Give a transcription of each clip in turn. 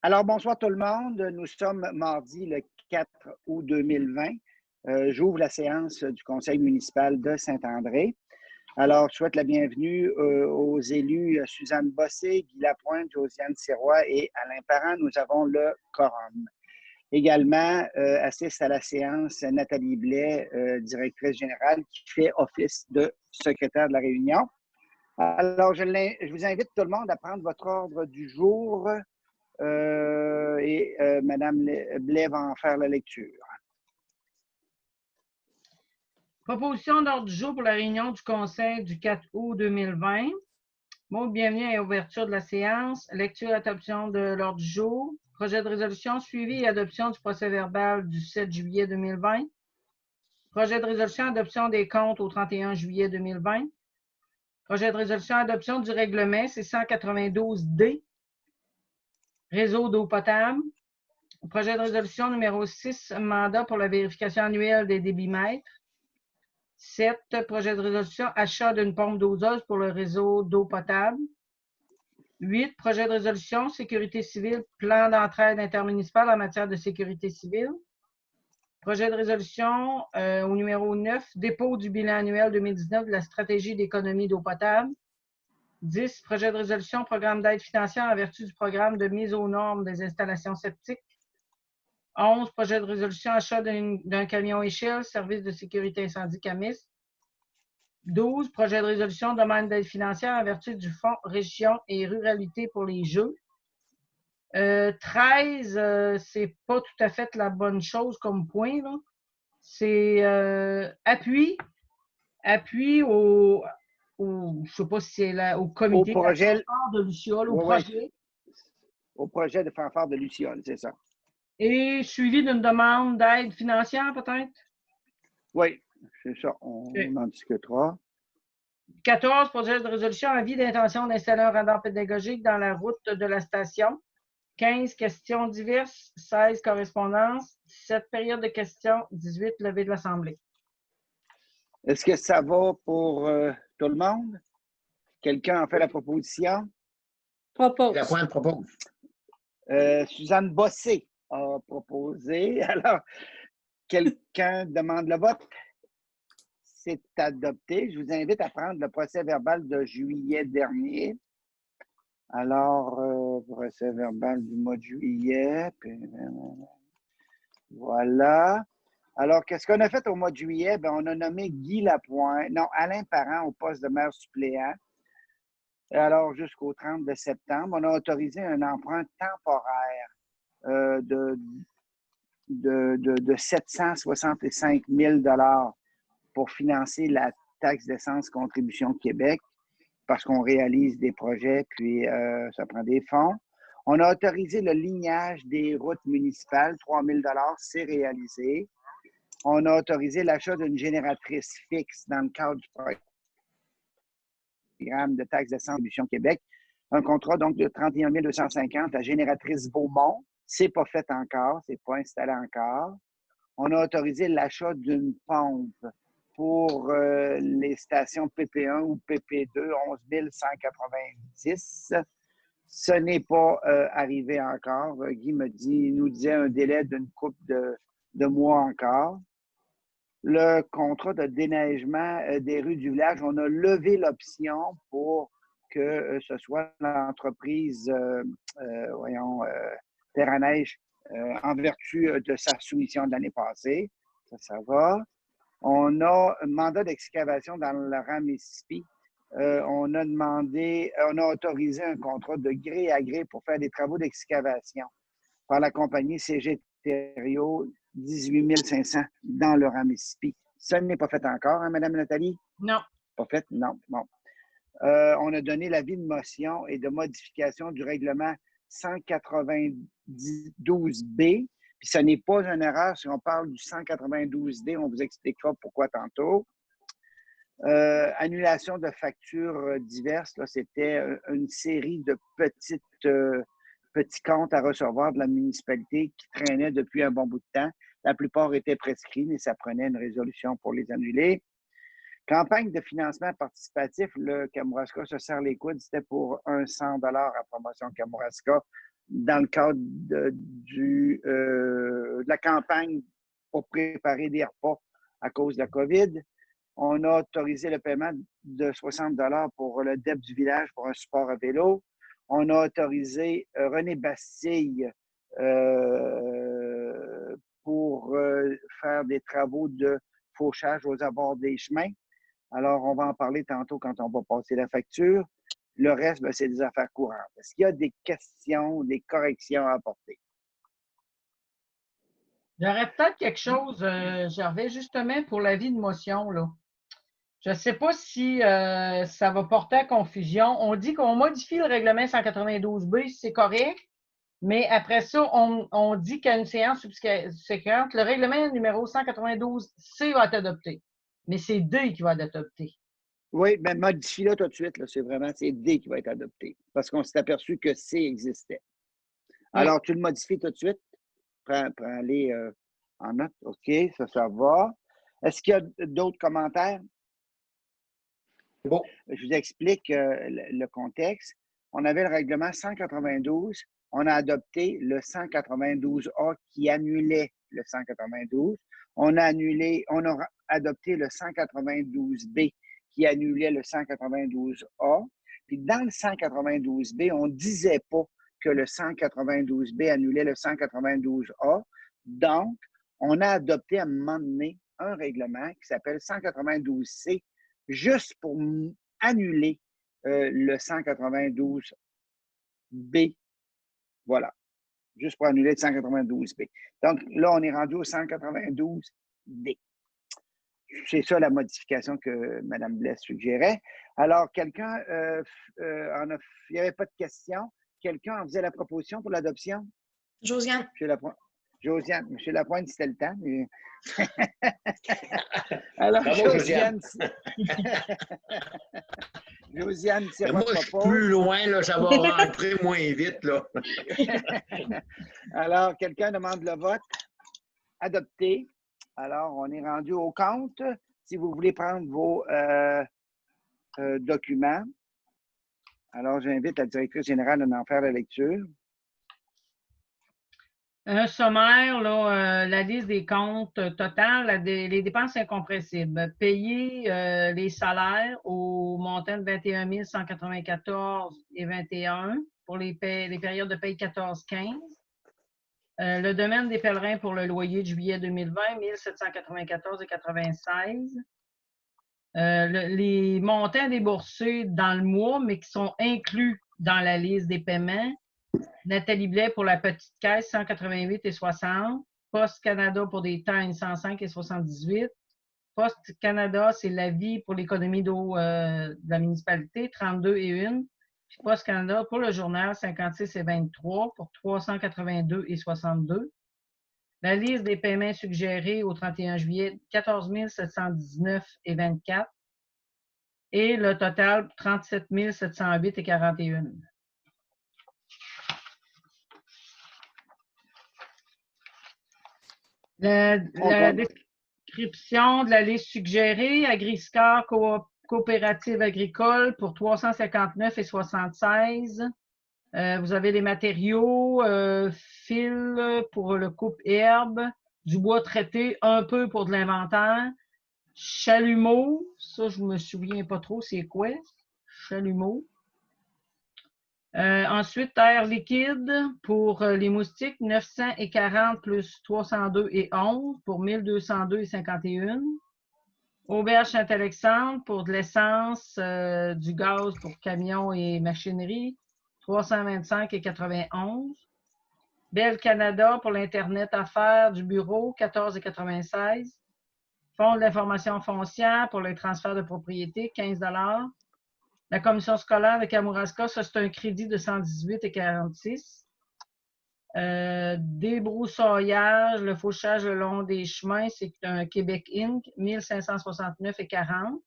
Alors, bonsoir tout le monde. Nous sommes mardi le 4 août 2020. J'ouvre la séance du conseil municipal de Saint-André. Alors, je souhaite la bienvenue aux élus Suzanne Bossé, Guy Lapointe, Josiane Sirois et Alain Parent. Nous avons le quorum. Également, assiste à la séance Nathalie Blais, directrice générale, qui fait office de secrétaire de la réunion. Alors, je vous invite tout le monde à prendre votre ordre du jour. Mme Blais va en faire la lecture. Proposition d'ordre du jour pour la réunion du Conseil du 4 août 2020. Mot de bienvenue et ouverture de la séance. Lecture et adoption de l'ordre du jour. Projet de résolution suivi et adoption du procès-verbal du 7 juillet 2020. Projet de résolution adoption des comptes au 31 juillet 2020. Projet de résolution adoption du règlement C-192D. Réseau d'eau potable. Projet de résolution numéro 6, mandat pour la vérification annuelle des débitmètres. 7, projet de résolution, achat d'une pompe doseuse pour le réseau d'eau potable. 8, projet de résolution, sécurité civile, plan d'entraide intermunicipale en matière de sécurité civile. Projet de résolution au numéro 9, dépôt du bilan annuel 2019 de la stratégie d'économie d'eau potable. 10, projet de résolution, programme d'aide financière en vertu du programme de mise aux normes des installations septiques. 11, projet de résolution, achat d'un camion échelle, service de sécurité incendie CAMIS. 12, projet de résolution, demande d'aide financière en vertu du Fonds Région et Ruralité pour les Jeux. 13, c'est pas tout à fait la bonne chose comme point, là. C'est appui au je sais pas si c'est au comité au projet de Luciole, au projet. Au projet de fanfare de Luciole, c'est ça. Et suivi d'une demande d'aide financière, peut-être? Oui, c'est ça. On en discutera. 14, projet de résolution, avis d'intention d'installer un radar pédagogique dans la route de la station. 15, questions diverses. 16, correspondances. 17, période de questions. 18, levée de l'Assemblée. Est-ce que ça va pour tout le monde? Quelqu'un en fait la proposition? Propose. La pointe propose. Suzanne Bossé a proposé. Alors, quelqu'un demande le vote? C'est adopté. Je vous invite à prendre le procès-verbal de juillet dernier. Alors, procès-verbal du mois de juillet. Voilà. Alors, qu'est-ce qu'on a fait au mois de juillet? Bien, on a nommé Guy Lapointe, non, Alain Parent au poste de maire suppléant. Alors, jusqu'au 30 septembre, on a autorisé un emprunt temporaire de 765 000 pour financer la taxe d'essence Contribution Québec parce qu'on réalise des projets, puis ça prend des fonds. On a autorisé le lignage des routes municipales, 3 000 c'est réalisé. On a autorisé l'achat d'une génératrice fixe dans le cadre du programme de taxe d'essence Contribution Québec. Un contrat donc de 31 250 à génératrice Beaumont. C'est pas fait encore, c'est pas installé encore. On a autorisé l'achat d'une pompe pour les stations PP1 ou PP2, 11 190. Ce n'est pas arrivé encore. Guy nous disait un délai d'une couple de mois encore. Le contrat de déneigement des rues du village, on a levé l'option pour que ce soit l'entreprise, Terre à Neige, en vertu de sa soumission de l'année passée. Ça va. On a un mandat d'excavation dans le rang Mississippi. On a autorisé un contrat de gré à gré pour faire des travaux d'excavation par la compagnie CG Thériault, 18 500 dans le rang Mississippi. Ça n'est pas fait encore, hein, Mme Nathalie? Non. Pas fait? Non. Bon. On a donné l'avis de motion et de modification du règlement 192B. Puis ce n'est pas une erreur si on parle du 192D, on vous expliquera pourquoi tantôt. Annulation de factures diverses, là, c'était une série de petits comptes à recevoir de la municipalité qui traînaient depuis un bon bout de temps. La plupart étaient prescrits, mais ça prenait une résolution pour les annuler. Campagne de financement participatif, le Kamouraska se serre les coudes, c'était pour un 100 $ à Promotion Kamouraska dans le cadre de la campagne pour préparer des repas à cause de la COVID. On a autorisé le paiement de 60 $ pour le DEP du village pour un support à vélo. On a autorisé René Bastille pour faire des travaux de fauchage aux abords des chemins. Alors, on va en parler tantôt quand on va passer la facture. Le reste, c'est des affaires courantes. Est-ce qu'il y a des questions, des corrections à apporter? J'aurais peut-être quelque chose, Gervais, justement pour l'avis de motion, là. Je ne sais pas si ça va porter à confusion. On dit qu'on modifie le règlement 192B, c'est correct, mais après ça, on dit qu'à une séance subséquente, le règlement numéro 192C va être adopté. Mais c'est D qui va être adopté. Oui, mais modifie-le tout de suite. C'est D qui va être adopté parce qu'on s'est aperçu que C existait. Alors, oui. Tu le modifies tout de suite. Prends-les en note. OK, ça va. Est-ce qu'il y a d'autres commentaires? Bon. Je vous explique le contexte. On avait le règlement 192. On a adopté le 192A qui annulait le 192. On a adopté le 192B qui annulait le 192A. Puis dans le 192B, on ne disait pas que le 192B annulait le 192A. Donc, on a adopté à un moment donné un règlement qui s'appelle 192C juste pour annuler le 192B. Voilà. Juste pour annuler le 192B. Donc, là, on est rendu au 192D. C'est ça la modification que Mme Blais suggérait. Alors, quelqu'un, il n'y avait pas de question. Quelqu'un en faisait la proposition pour l'adoption? Josiane. Josiane. M. Lapointe, c'était le temps. Mais... Alors, bravo, Josiane. Josiane, c'est moi, je suis plus loin, là, ça va rentrer moins vite. Là. Alors, quelqu'un demande le vote. Adopté. Alors, on est rendu au compte. Si vous voulez prendre vos documents. Alors, j'invite la directrice générale à en faire la lecture. Un sommaire, là, la liste des comptes totales, les dépenses incompressibles. Payer les salaires au montant de 21 194 et 21 pour les périodes de paye 14-15. Le domaine des pèlerins pour le loyer de juillet 2020, 1794 et 96. Les montants déboursés dans le mois, mais qui sont inclus dans la liste des paiements. Nathalie Blais pour la petite caisse, 188 et 60. Poste Canada pour des tailles, 105 et 78. Poste Canada, c'est l'avis pour l'économie d'eau de la municipalité, 32 et 1. Puis Poste Canada pour le journal, 56 et 23 pour 382 et 62. La liste des paiements suggérés au 31 juillet, 14 719 et 24. Et le total, 37 708 et 41. La description de la liste suggérée, Agriscar coopérative agricole pour 359 et 76. Vous avez les matériaux, fil pour le coupe-herbe, du bois traité, un peu pour de l'inventaire, chalumeau, ça je me souviens pas trop c'est quoi, chalumeau. Ensuite, terre liquide pour les moustiques, 940 plus 302 et 11 pour 1202 et 51. Auberge Saint-Alexandre pour de l'essence, du gaz pour camions et machinerie, 325 et 91. Bell Canada pour l'Internet affaires du bureau, 14 et 96. Fonds de l'information foncière pour les transferts de propriété, 15 $. La commission scolaire de Kamouraska, ça c'est un crédit de 118 et 46. Débroussaillage, le fauchage le long des chemins, c'est un Québec Inc., 1569 et 40.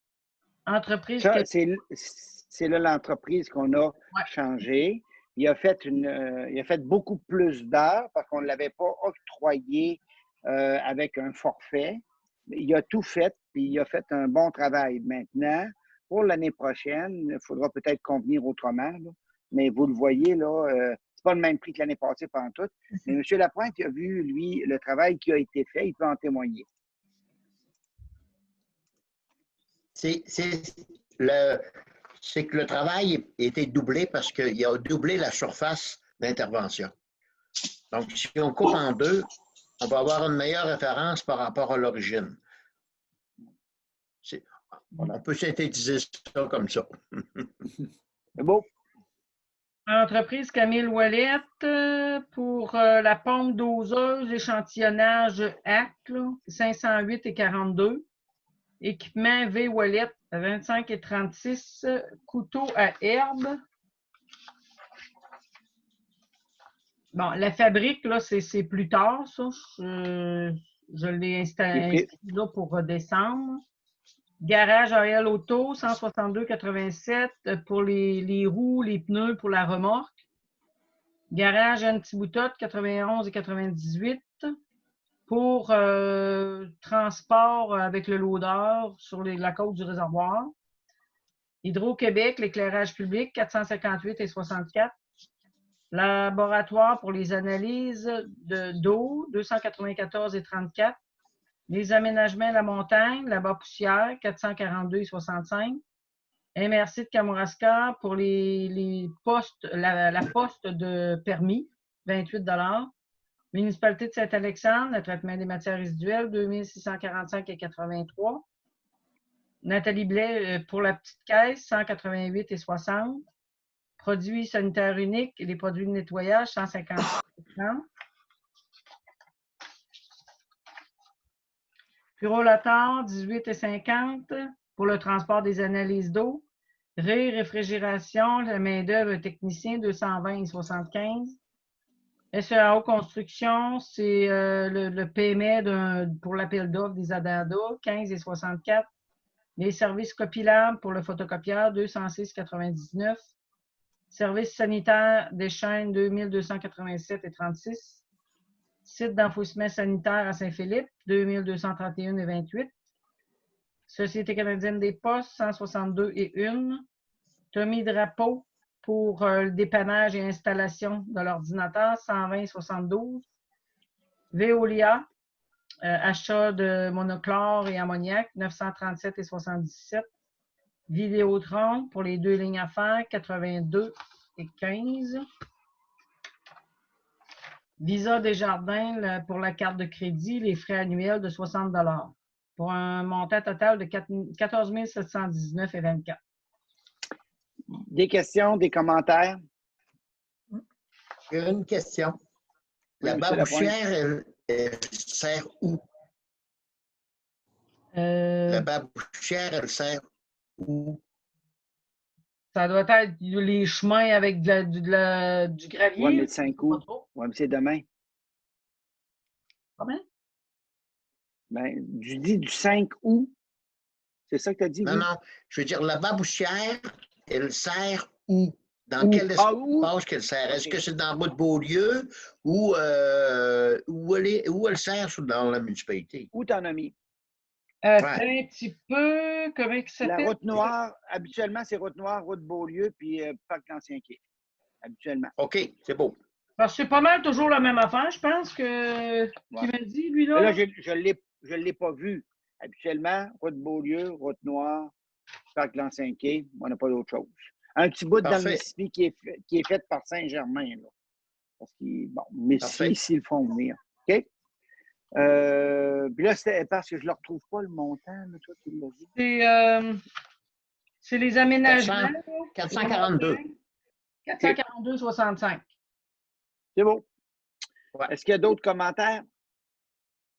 Entreprise. Ça, c'est là l'entreprise qu'on a changé. Il a fait beaucoup plus d'heures parce qu'on ne l'avait pas octroyé avec un forfait. il a tout fait, puis il a fait un bon travail. Maintenant, pour l'année prochaine, il faudra peut-être convenir autrement, là. Mais vous le voyez, là, c'est pas le même prix que l'année passée pendant tout. Mais M. Lapointe, il a vu, lui, le travail qui a été fait, il peut en témoigner. C'est que le travail a été doublé parce qu'il a doublé la surface d'intervention. Donc, si on coupe en deux, on va avoir une meilleure référence par rapport à l'origine. On peut synthétiser ça comme ça. C'est beau. Entreprise Camille Ouellette pour la pompe doseuse, échantillonnage ACT, là, 508 et 42. Équipement V Ouellette, 25 et 36. Couteau à herbe. Bon, la fabrique, là, c'est plus tard, ça. Je l'ai installé là pour décembre. Garage AL Auto, 162,87 pour les roues, les pneus pour la remorque. Garage Antiboutotte, 91 et 98 pour transport avec le loader sur la côte du réservoir. Hydro-Québec, l'éclairage public, 458 et 64. Laboratoire pour les analyses d'eau, 294 et 34. Les aménagements à la montagne, la bas-poussière, 442 et 65. MRC de Kamouraska pour les postes, la poste de permis, 28 $. Municipalité de Saint-Alexandre, le traitement des matières résiduelles, 2645 et 83. Nathalie Blais pour la petite caisse, 188 et 60. Produits sanitaires uniques et les produits de nettoyage, 150 et 30. Purolator, 18 et 50 pour le transport des analyses d'eau. Réfrigération, la main-d'œuvre technicien, 220 et 75. SEAO Construction, c'est le paiement pour l'appel d'offres des ADADA, 15 et 64. Les services copilables pour le photocopieur, 206,99. Services sanitaires des chaînes, 2287 et 36. Site d'enfouissement sanitaire à Saint-Philippe, 2231 et 28. Société canadienne des postes, 162 et 1. Tommy Drapeau pour le dépannage et installation de l'ordinateur, 120 et 72. Veolia, achat de monochlore et ammoniac, 937 et 77. Vidéotron pour les deux lignes à faire, 82 et 15. Visa Desjardins pour la carte de crédit, les frais annuels de 60 $ pour un montant total de 14 719 et 24. Des questions, des commentaires? J'ai une question. La Oui, babouchière, elle sert où? La babouchière, elle sert où? Ça doit être les chemins avec du gravier. Oui, mais le 5 août. Oui, mais c'est demain. Comment? Ben, tu dis du 5 août. C'est ça que tu as dit? Non, oui? non. Je veux dire, la babouchière, elle sert où? Dans quel espace qu'elle sert? Est-ce que c'est dans le bout de Beaulieu ou où elle sert dans la municipalité? Où t'en as mis? C'est un petit peu, comment ça s'appelle? La route noire, habituellement, c'est route noire, route Beaulieu, puis parc d'Ancien Quai. Habituellement. OK, c'est beau. Parce que c'est pas mal toujours la même affaire, je pense, que qu'il m'a dit, lui, là. Là, je ne l'ai pas vu. Habituellement, route Beaulieu, route noire, parc d'Ancien Quai, on n'a pas d'autre chose. Un petit bout dans le Mississippi qui est fait par Saint-Germain. Là. Parce que, bon, Mississippi, s'ils le font venir. OK? Puis là, c'était parce que je ne le retrouve pas, le montant, là, toi, tu l'as dit. C'est les aménagements. 442. 442,65. C'est beau. Ouais. Est-ce qu'il y a d'autres commentaires?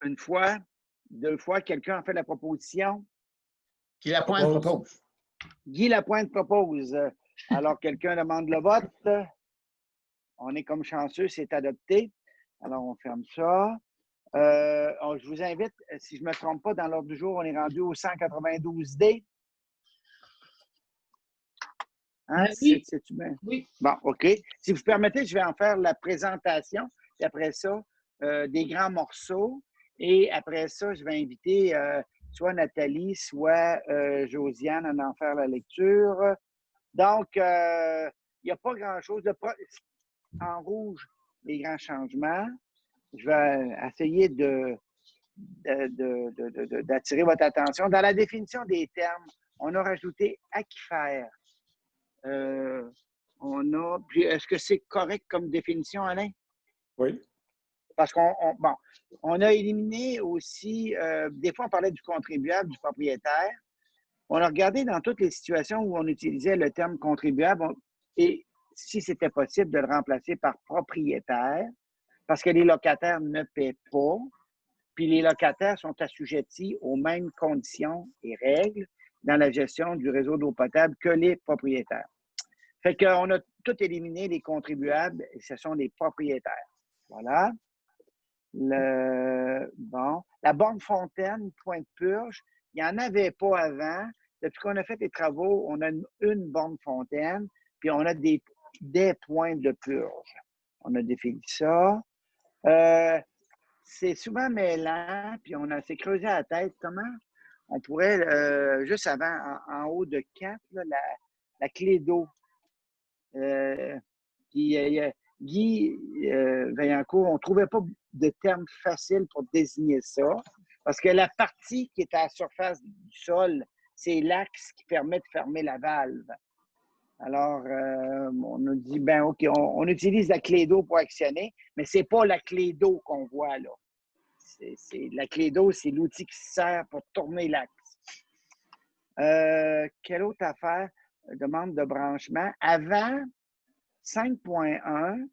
Une fois, deux fois, quelqu'un a fait la proposition? Guy Lapointe propose. Guy Lapointe propose. Alors, quelqu'un demande le vote. On est comme chanceux, c'est adopté. Alors, on ferme ça. Je vous invite, si je ne me trompe pas, dans l'ordre du jour, on est rendu au 192D. Hein? Oui. C'est-tu bien? Oui. Bon, OK. Si vous permettez, je vais en faire la présentation. Et après ça, des grands morceaux. Et après ça, je vais inviter soit Nathalie, soit Josiane à en faire la lecture. Donc, il n'y a pas grand-chose. En rouge, les grands changements. Je vais essayer d'attirer votre attention. Dans la définition des termes, on a rajouté aquifère. Puis est-ce que c'est correct comme définition, Alain? Oui. Parce on a éliminé aussi, des fois on parlait du contribuable, du propriétaire. On a regardé dans toutes les situations où on utilisait le terme contribuable et si c'était possible de le remplacer par propriétaire, parce que les locataires ne paient pas, puis les locataires sont assujettis aux mêmes conditions et règles dans la gestion du réseau d'eau potable que les propriétaires. Fait qu'on a tout éliminé les contribuables et ce sont les propriétaires. Voilà. La borne fontaine, point de purge, il n'y en avait pas avant. Depuis qu'on a fait les travaux, on a une borne fontaine, puis on a des points de purge. On a défini ça. C'est souvent mêlant, puis on s'est creusé à la tête comment on pourrait, juste avant, en haut de 4, là, la clé d'eau. Guy Vaillancourt, on ne trouvait pas de terme facile pour désigner ça, parce que la partie qui est à la surface du sol, c'est l'axe qui permet de fermer la valve. Alors, on a dit, ben OK, on utilise la clé d'eau pour actionner, mais ce n'est pas la clé d'eau qu'on voit là. La clé d'eau, c'est l'outil qui sert pour tourner l'axe. Quelle autre affaire? Demande de branchement. Avant 5.1,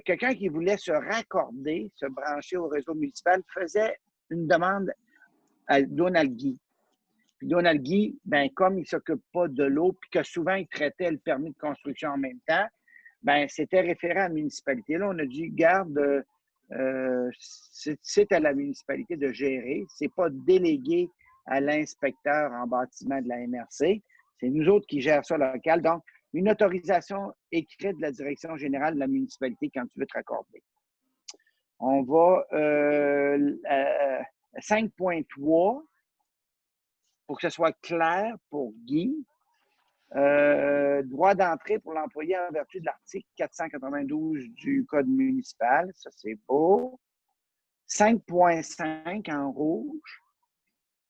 quelqu'un qui voulait se raccorder, se brancher au réseau municipal, faisait une demande à Donald Guy. Puis Donald Guy, ben, comme il ne s'occupe pas de l'eau, puis que souvent il traitait le permis de construction en même temps, ben, c'était référé à la municipalité. Là, on a dit, garde, c'est à la municipalité de gérer. Ce n'est pas délégué à l'inspecteur en bâtiment de la MRC. C'est nous autres qui gèrent ça local. Donc, une autorisation écrite de la direction générale de la municipalité quand tu veux te raccorder. On va 5.3 pour que ce soit clair pour Guy. Droit d'entrée pour l'employé en vertu de l'article 492 du Code municipal. Ça, c'est beau. 5.5 en rouge.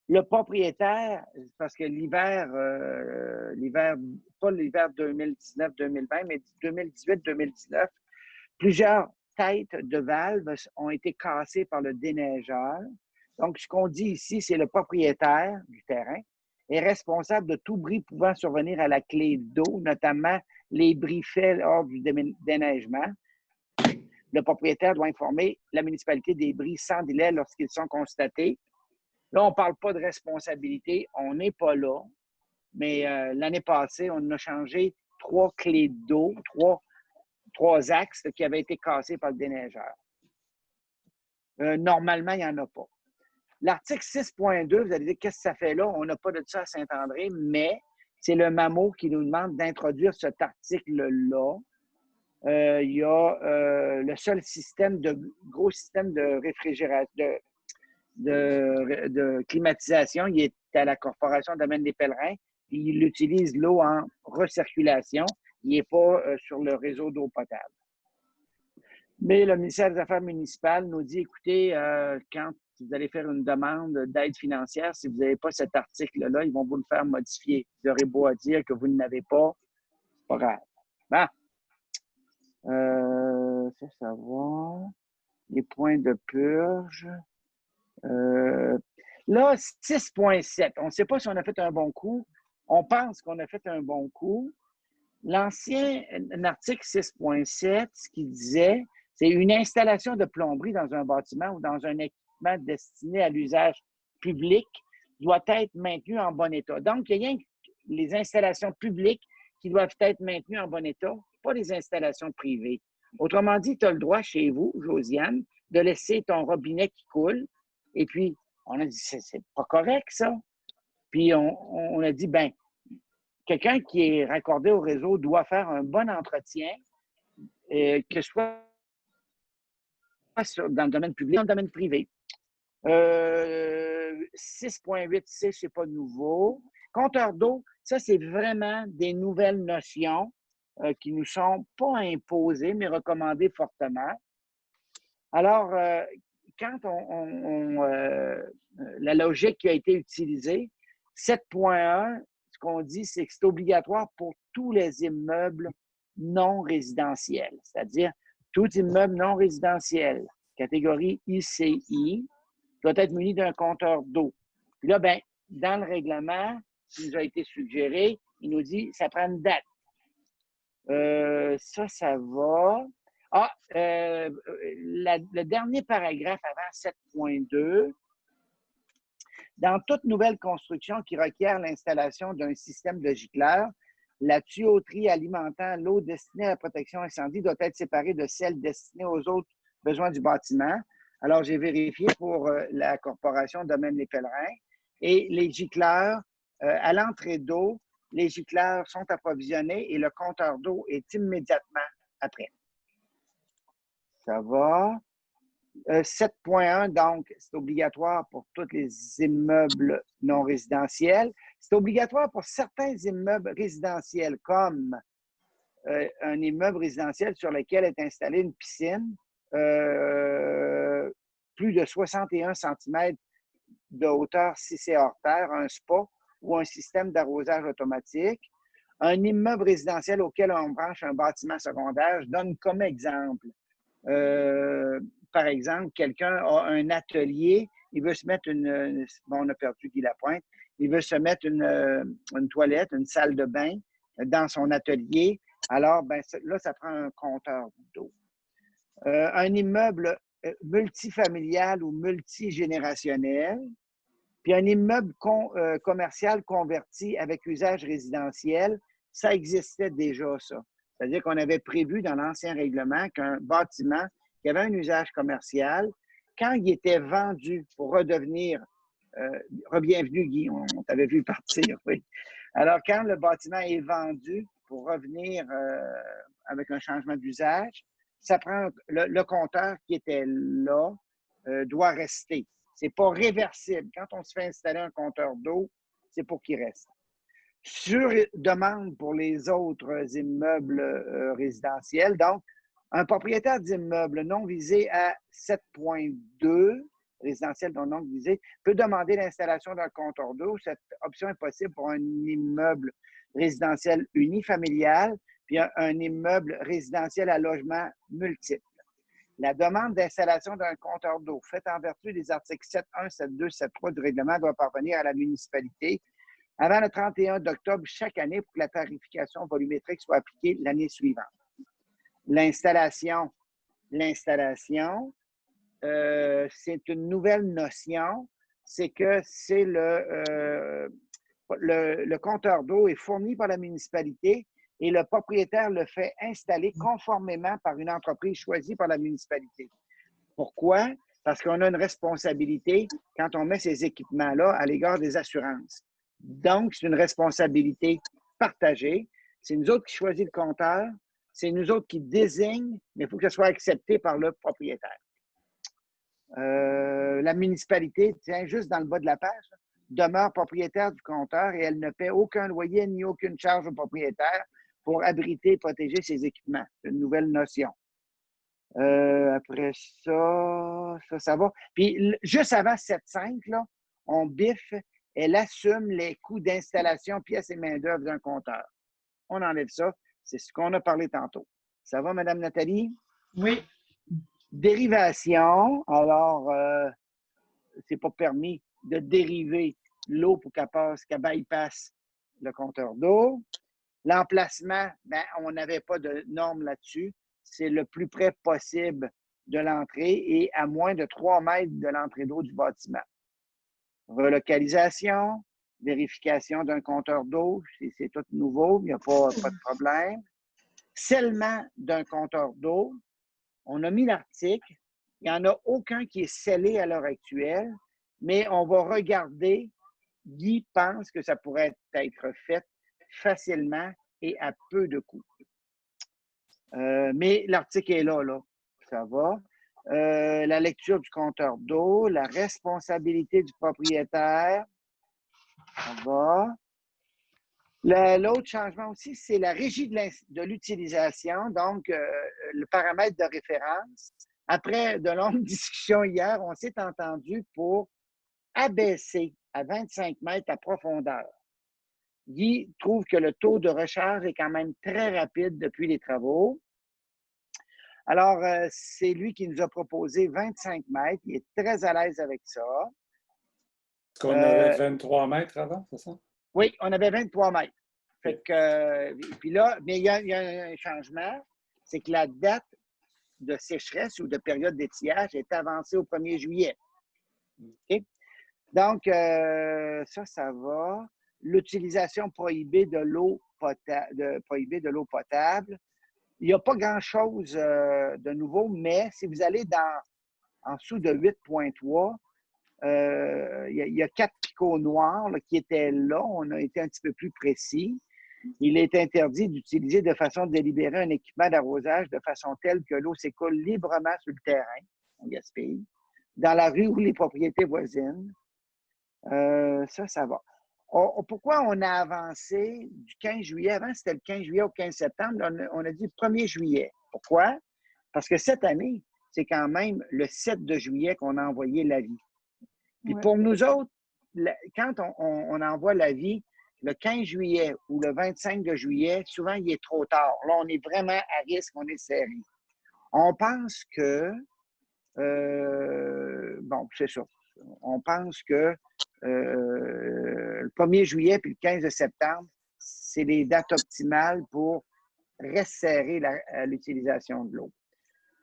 Le propriétaire, parce que l'hiver, pas l'hiver 2019-2020, mais 2018-2019, plusieurs têtes de valves ont été cassées par le déneigeur. Donc, ce qu'on dit ici, c'est le propriétaire du terrain est responsable de tout bris pouvant survenir à la clé d'eau, notamment les bris faits lors du déneigement. Le propriétaire doit informer la municipalité des bris sans délai lorsqu'ils sont constatés. Là, on ne parle pas de responsabilité, on n'est pas là, mais l'année passée, on a changé 3 clés d'eau, trois axes qui avaient été cassés par le déneigeur. Normalement, il n'y en a pas. L'article 6.2, vous allez dire, qu'est-ce que ça fait là? On n'a pas de ça à Saint-André, mais c'est le MAMO qui nous demande d'introduire cet article-là. Il y a le seul gros système de réfrigération, de climatisation, il est à la Corporation d'Amène des Pèlerins. Il utilise l'eau en recirculation. Il n'est pas sur le réseau d'eau potable. Mais le ministère des Affaires municipales nous dit, écoutez, quand vous allez faire une demande d'aide financière, si vous n'avez pas cet article-là, ils vont vous le faire modifier. Vous aurez beau à dire que vous ne l'avez pas, c'est pas grave. Bon. Ça va. Les points de purge. Là, 6.7. On ne sait pas si on a fait un bon coup. On pense qu'on a fait un bon coup. L'ancien article 6.7, ce qu'il disait, c'est une installation de plomberie dans un bâtiment ou dans un équipement destiné à l'usage public doit être maintenue en bon état. Donc, il y a rien que les installations publiques qui doivent être maintenues en bon état, pas les installations privées. Autrement dit, tu as le droit chez vous, Josiane, de laisser ton robinet qui coule. Et puis, on a dit, c'est pas correct, ça. Puis, on a dit, ben, quelqu'un qui est raccordé au réseau doit faire un bon entretien, que ce soit dans le domaine public ou dans le domaine privé. 6.8C, ce n'est pas nouveau. Compteur d'eau, ça, c'est vraiment des nouvelles notions qui nous sont pas imposées, mais recommandées fortement. Alors, quand la logique qui a été utilisée, 7.1, ce qu'on dit, c'est que c'est obligatoire pour tous les immeubles non résidentiels, c'est-à-dire tout immeuble non résidentiel, catégorie ICI, doit être muni d'un compteur d'eau. Puis là, ben, dans le règlement qui nous a été suggéré, il nous dit ça prend une date. Ça va. Ah, le dernier paragraphe avant 7.2. Dans toute nouvelle construction qui requiert l'installation d'un système de gicleur, la tuyauterie alimentant l'eau destinée à la protection incendie doit être séparée de celle destinée aux autres besoins du bâtiment. Alors, j'ai vérifié pour la Corporation Domaine Les Pèlerins et les gicleurs, à l'entrée d'eau, les gicleurs sont approvisionnés et le compteur d'eau est immédiatement après. Ça va. 7.1, donc, c'est obligatoire pour tous les immeubles non résidentiels. C'est obligatoire pour certains immeubles résidentiels, comme un immeuble résidentiel sur lequel est installée une piscine, plus de 61 cm de hauteur si c'est hors terre, un spa ou un système d'arrosage automatique. Un immeuble résidentiel auquel on branche un bâtiment secondaire, je donne comme exemple. Par exemple, quelqu'un a un atelier, il veut se mettre bon, on a perdu Guy Lapointe, il veut se mettre une toilette, une salle de bain dans son atelier. Alors, ben, là, ça prend un compteur d'eau. Un immeuble multifamilial ou multigénérationnel, puis un immeuble commercial converti avec usage résidentiel, ça existait déjà, ça. C'est-à-dire qu'on avait prévu dans l'ancien règlement qu'un bâtiment qui avait un usage commercial, quand il était vendu pour redevenir, re-bienvenue Guy, on t'avait vu partir, oui. Alors, quand le bâtiment est vendu pour revenir avec un changement d'usage, ça prend le compteur qui était là doit rester. C'est pas réversible. Quand on se fait installer un compteur d'eau, c'est pour qu'il reste. Sur demande pour les autres immeubles résidentiels, donc, un propriétaire d'immeuble non visé à 7.2, résidentiel non visé, peut demander l'installation d'un compteur d'eau. Cette option est possible pour un immeuble résidentiel unifamilial, puis un immeuble résidentiel à logement multiple. La demande d'installation d'un compteur d'eau faite en vertu des articles 7.1, 7.2, 7.3 du règlement doit parvenir à la municipalité avant le 31 octobre chaque année pour que la tarification volumétrique soit appliquée l'année suivante. L'installation, c'est une nouvelle notion, c'est que c'est le compteur d'eau est fourni par la municipalité et le propriétaire le fait installer conformément par une entreprise choisie par la municipalité. Pourquoi? Parce qu'on a une responsabilité quand on met ces équipements-là à l'égard des assurances. Donc, c'est une responsabilité partagée. C'est nous autres qui choisissons le compteur, c'est nous autres qui désignent, mais il faut que ce soit accepté par le propriétaire. La municipalité, tiens, juste dans le bas de la page, demeure propriétaire du compteur et elle ne paie aucun loyer ni aucune charge au propriétaire pour abriter et protéger ses équipements. C'est une nouvelle notion. Après ça va. Puis, juste avant 7.5, là, on biffe, elle assume les coûts d'installation, pièces et main-d'œuvre d'un compteur. On enlève ça. C'est ce qu'on a parlé tantôt. Ça va, Mme Nathalie? Oui. Dérivation. Alors, c'est pas permis de dériver l'eau pour qu'elle bypasse le compteur d'eau. L'emplacement, ben, on n'avait pas de normes là-dessus. C'est le plus près possible de l'entrée et à moins de 3 mètres de l'entrée d'eau du bâtiment. Relocalisation, vérification d'un compteur d'eau, c'est tout nouveau, il n'y a pas de problème. Scellement d'un compteur d'eau, on a mis l'article, il n'y en a aucun qui est scellé à l'heure actuelle, mais on va regarder. Guy pense que ça pourrait être fait facilement et à peu de coûts. Mais l'article est là, ça va. la lecture du compteur d'eau, la responsabilité du propriétaire. On va. L'autre changement aussi, c'est la régie de l'utilisation, donc le paramètre de référence. Après de longues discussions hier, on s'est entendu pour abaisser à 25 mètres à profondeur. Guy trouve que le taux de recharge est quand même très rapide depuis les travaux. Alors, c'est lui qui nous a proposé 25 mètres. Il est très à l'aise avec ça. Est-ce qu'on avait 23 mètres avant, c'est ça? Oui, on avait 23 mètres. Fait que, puis là, mais il y a un changement, c'est que la date de sécheresse ou de période d'étiage est avancée au 1er juillet. Okay? Donc, ça va. L'utilisation prohibée de l'eau potable. Il n'y a pas grand-chose de nouveau, mais si vous allez en dessous de 8.3, il y a 4 picots noirs là, qui étaient là. On a été un petit peu plus précis. Il est interdit d'utiliser de façon délibérée un équipement d'arrosage de façon telle que l'eau s'écoule librement sur le terrain, en Gaspésie, dans la rue ou les propriétés voisines. Ça va. Pourquoi on a avancé du 15 juillet? Avant, c'était le 15 juillet au 15 septembre. Là, on a dit le 1er juillet. Pourquoi? Parce que cette année, c'est quand même le 7 de juillet qu'on a envoyé l'avis. Puis pour nous autres, quand on envoie l'avis, le 15 juillet ou le 25 de juillet, souvent, il est trop tard. Là, on est vraiment à risque, on est serré. On pense que, bon, c'est ça. On pense que le 1er juillet puis le 15 septembre, c'est les dates optimales pour resserrer l'utilisation de l'eau.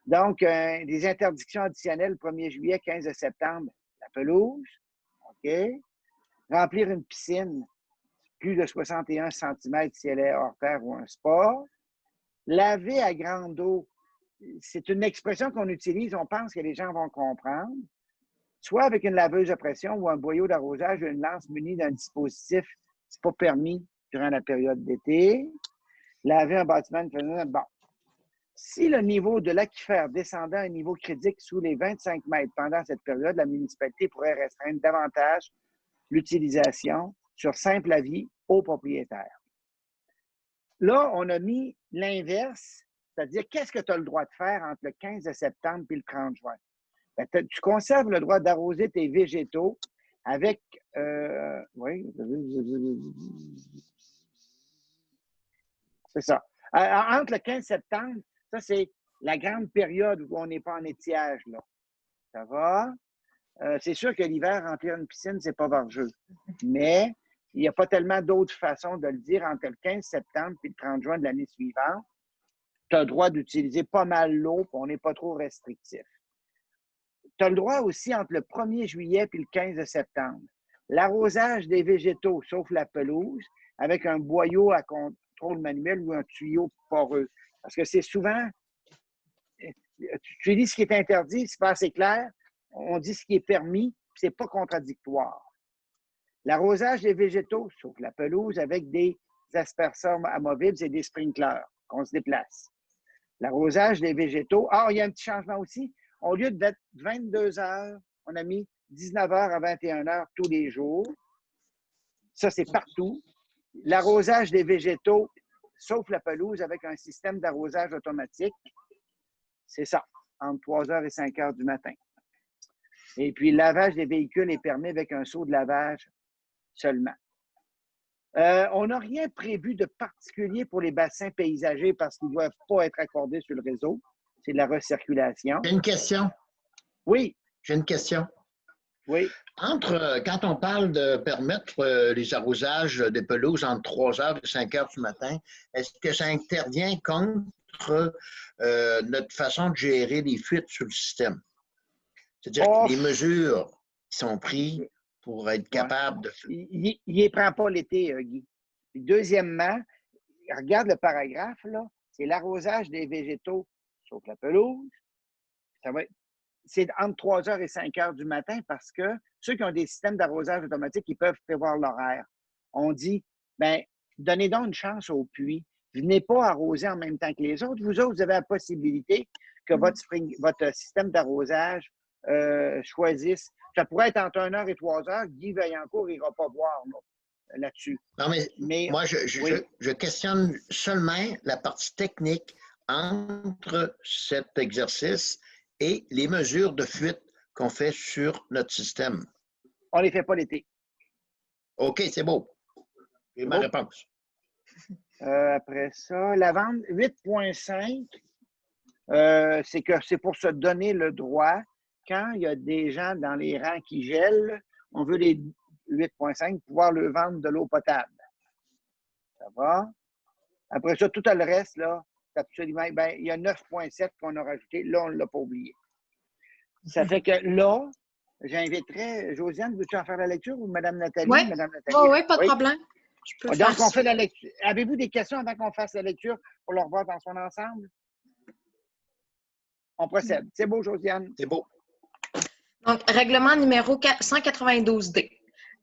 Donc, des interdictions additionnelles, 1er juillet, 15 septembre, la pelouse, OK. Remplir une piscine, plus de 61 cm si elle est hors terre ou un sport. Laver à grande eau, c'est une expression qu'on utilise, on pense que les gens vont comprendre. Soit avec une laveuse à pression ou un boyau d'arrosage ou une lance munie d'un dispositif, ce n'est pas permis durant la période d'été. Laver un bâtiment, bon. Si le niveau de l'aquifère descendait à un niveau critique sous les 25 mètres pendant cette période, la municipalité pourrait restreindre davantage l'utilisation sur simple avis aux propriétaires. Là, on a mis l'inverse, c'est-à-dire qu'est-ce que tu as le droit de faire entre le 15 septembre et le 30 juin? Ben, tu conserves le droit d'arroser tes végétaux avec... oui, c'est ça. Entre le 15 septembre, ça, c'est la grande période où on n'est pas en étiage, là. Ça va? C'est sûr que l'hiver, remplir une piscine, c'est pas vargeux. Mais il n'y a pas tellement d'autres façons de le dire entre le 15 septembre et le 30 juin de l'année suivante. Tu as le droit d'utiliser pas mal l'eau, on n'est pas trop restrictif. Tu as le droit aussi entre le 1er juillet et le 15 septembre. L'arrosage des végétaux, sauf la pelouse, avec un boyau à contrôle manuel ou un tuyau poreux. Parce que c'est souvent, tu dis ce qui est interdit, c'est pas assez clair, on dit ce qui est permis, c'est pas contradictoire. L'arrosage des végétaux, sauf la pelouse, avec des asperseurs amovibles et des sprinklers qu'on se déplace. L'arrosage des végétaux. Ah, il y a un petit changement aussi. Au lieu d'être 22 heures, on a mis 19 heures à 21 heures tous les jours. Ça, c'est partout. L'arrosage des végétaux, sauf la pelouse, avec un système d'arrosage automatique. C'est ça, entre 3 heures et 5 heures du matin. Et puis, le lavage des véhicules est permis avec un seau de lavage seulement. On n'a rien prévu de particulier pour les bassins paysagers parce qu'ils ne doivent pas être accordés sur le réseau. C'est de la recirculation. J'ai une question. Oui. J'ai une question. Oui. Quand on parle de permettre les arrosages des pelouses entre 3 heures et 5 heures du matin, est-ce que ça intervient contre notre façon de gérer les fuites sur le système? C'est-à-dire que les mesures qui sont prises pour être capable de... Il ne prend pas l'été, Guy. Puis deuxièmement, regarde le paragraphe, là, c'est l'arrosage des végétaux, sauf la pelouse. C'est entre 3 heures et 5 heures du matin parce que ceux qui ont des systèmes d'arrosage automatique, ils peuvent prévoir l'horaire. On dit, bien, donnez donc une chance au puits. Venez pas arroser en même temps que les autres. Vous autres, vous avez la possibilité que votre système d'arrosage choisisse. Ça pourrait être entre 1 heure et 3 heures. Guy Vaillancourt n'ira pas voir là-dessus. Non, mais moi, je questionne seulement la partie technique entre cet exercice et les mesures de fuite qu'on fait sur notre système. On ne les fait pas l'été. OK, c'est beau. C'est ma réponse. Après ça, la vente 8.5, c'est pour se donner le droit, quand il y a des gens dans les rangs qui gèlent, on veut les 8.5 pouvoir leur vendre de l'eau potable. Ça va? Après ça, tout le reste, là, c'est absolument. Ben, il y a 9.7 qu'on a rajouté. Là, on ne l'a pas oublié. Ça fait que là, j'inviterais. Josiane, veux-tu en faire la lecture ou Mme Nathalie? Oui, oui, pas de problème. Donc, on fait la lecture. Avez-vous des questions avant qu'on fasse la lecture pour le revoir dans son ensemble? On procède. C'est beau, Josiane? C'est beau. Donc, règlement numéro 192D.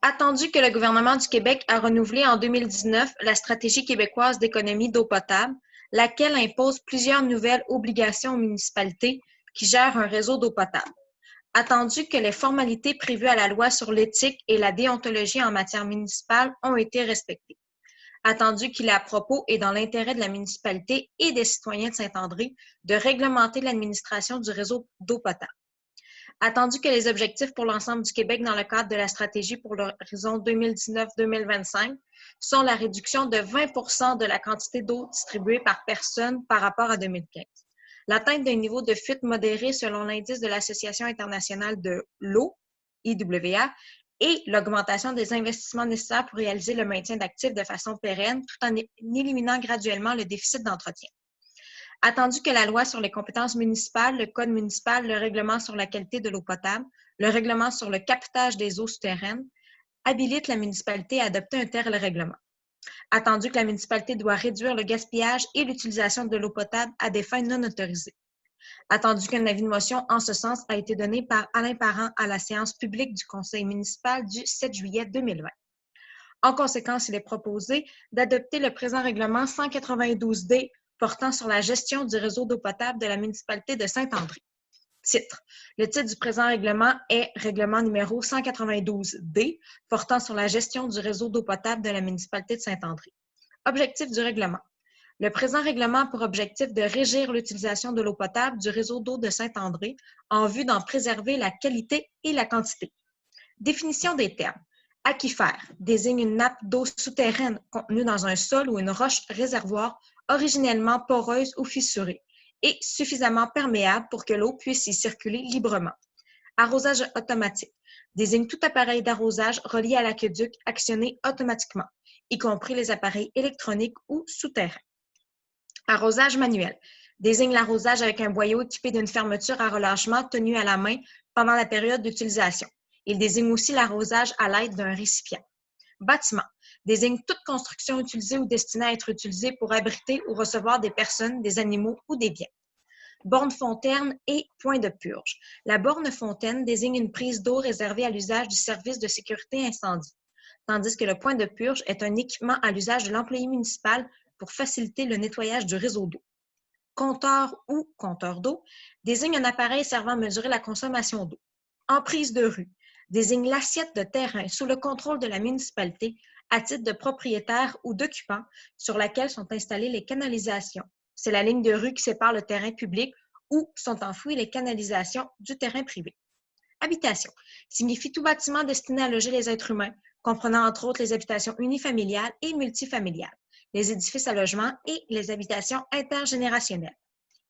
Attendu que le gouvernement du Québec a renouvelé en 2019 la stratégie québécoise d'économie d'eau potable, laquelle impose plusieurs nouvelles obligations aux municipalités qui gèrent un réseau d'eau potable. Attendu que les formalités prévues à la loi sur l'éthique et la déontologie en matière municipale ont été respectées. Attendu qu'il est à propos et dans l'intérêt de la municipalité et des citoyens de Saint-André de réglementer l'administration du réseau d'eau potable. Attendu que les objectifs pour l'ensemble du Québec dans le cadre de la stratégie pour l'horizon 2019-2025 sont la réduction de 20% de la quantité d'eau distribuée par personne par rapport à 2015. L'atteinte d'un niveau de fuite modéré selon l'indice de l'Association internationale de l'eau, IWA, et l'augmentation des investissements nécessaires pour réaliser le maintien d'actifs de façon pérenne tout en éliminant graduellement le déficit d'entretien. Attendu que la loi sur les compétences municipales, le code municipal, le règlement sur la qualité de l'eau potable, le règlement sur le captage des eaux souterraines habilitent la municipalité à adopter un tel règlement. Attendu que la municipalité doit réduire le gaspillage et l'utilisation de l'eau potable à des fins non autorisées. Attendu qu'un avis de motion en ce sens a été donné par Alain Parent à la séance publique du conseil municipal du 7 juillet 2020. En conséquence, il est proposé d'adopter le présent règlement 192D portant sur la gestion du réseau d'eau potable de la municipalité de Saint-André. Titre. Le titre du présent règlement est Règlement numéro 192D portant sur la gestion du réseau d'eau potable de la municipalité de Saint-André. Objectif du règlement. Le présent règlement a pour objectif de régir l'utilisation de l'eau potable du réseau d'eau de Saint-André en vue d'en préserver la qualité et la quantité. Définition des termes. Aquifère désigne une nappe d'eau souterraine contenue dans un sol ou une roche réservoir originellement poreuse ou fissurée et suffisamment perméable pour que l'eau puisse y circuler librement. Arrosage automatique désigne tout appareil d'arrosage relié à l'aqueduc actionné automatiquement, y compris les appareils électroniques ou souterrains. Arrosage manuel désigne l'arrosage avec un boyau équipé d'une fermeture à relâchement tenue à la main pendant la période d'utilisation. Il désigne aussi l'arrosage à l'aide d'un récipient. Bâtiment désigne toute construction utilisée ou destinée à être utilisée pour abriter ou recevoir des personnes, des animaux ou des biens. Borne fontaine et point de purge. La borne fontaine désigne une prise d'eau réservée à l'usage du service de sécurité incendie, tandis que le point de purge est un équipement à l'usage de l'employé municipal pour faciliter le nettoyage du réseau d'eau. Compteur ou compteur d'eau désigne un appareil servant à mesurer la consommation d'eau. Emprise de rue désigne l'assiette de terrain sous le contrôle de la municipalité à titre de propriétaire ou d'occupant sur laquelle sont installées les canalisations. C'est la ligne de rue qui sépare le terrain public où sont enfouies les canalisations du terrain privé. Habitation signifie tout bâtiment destiné à loger les êtres humains, comprenant entre autres les habitations unifamiliales et multifamiliales, les édifices à logement et les habitations intergénérationnelles.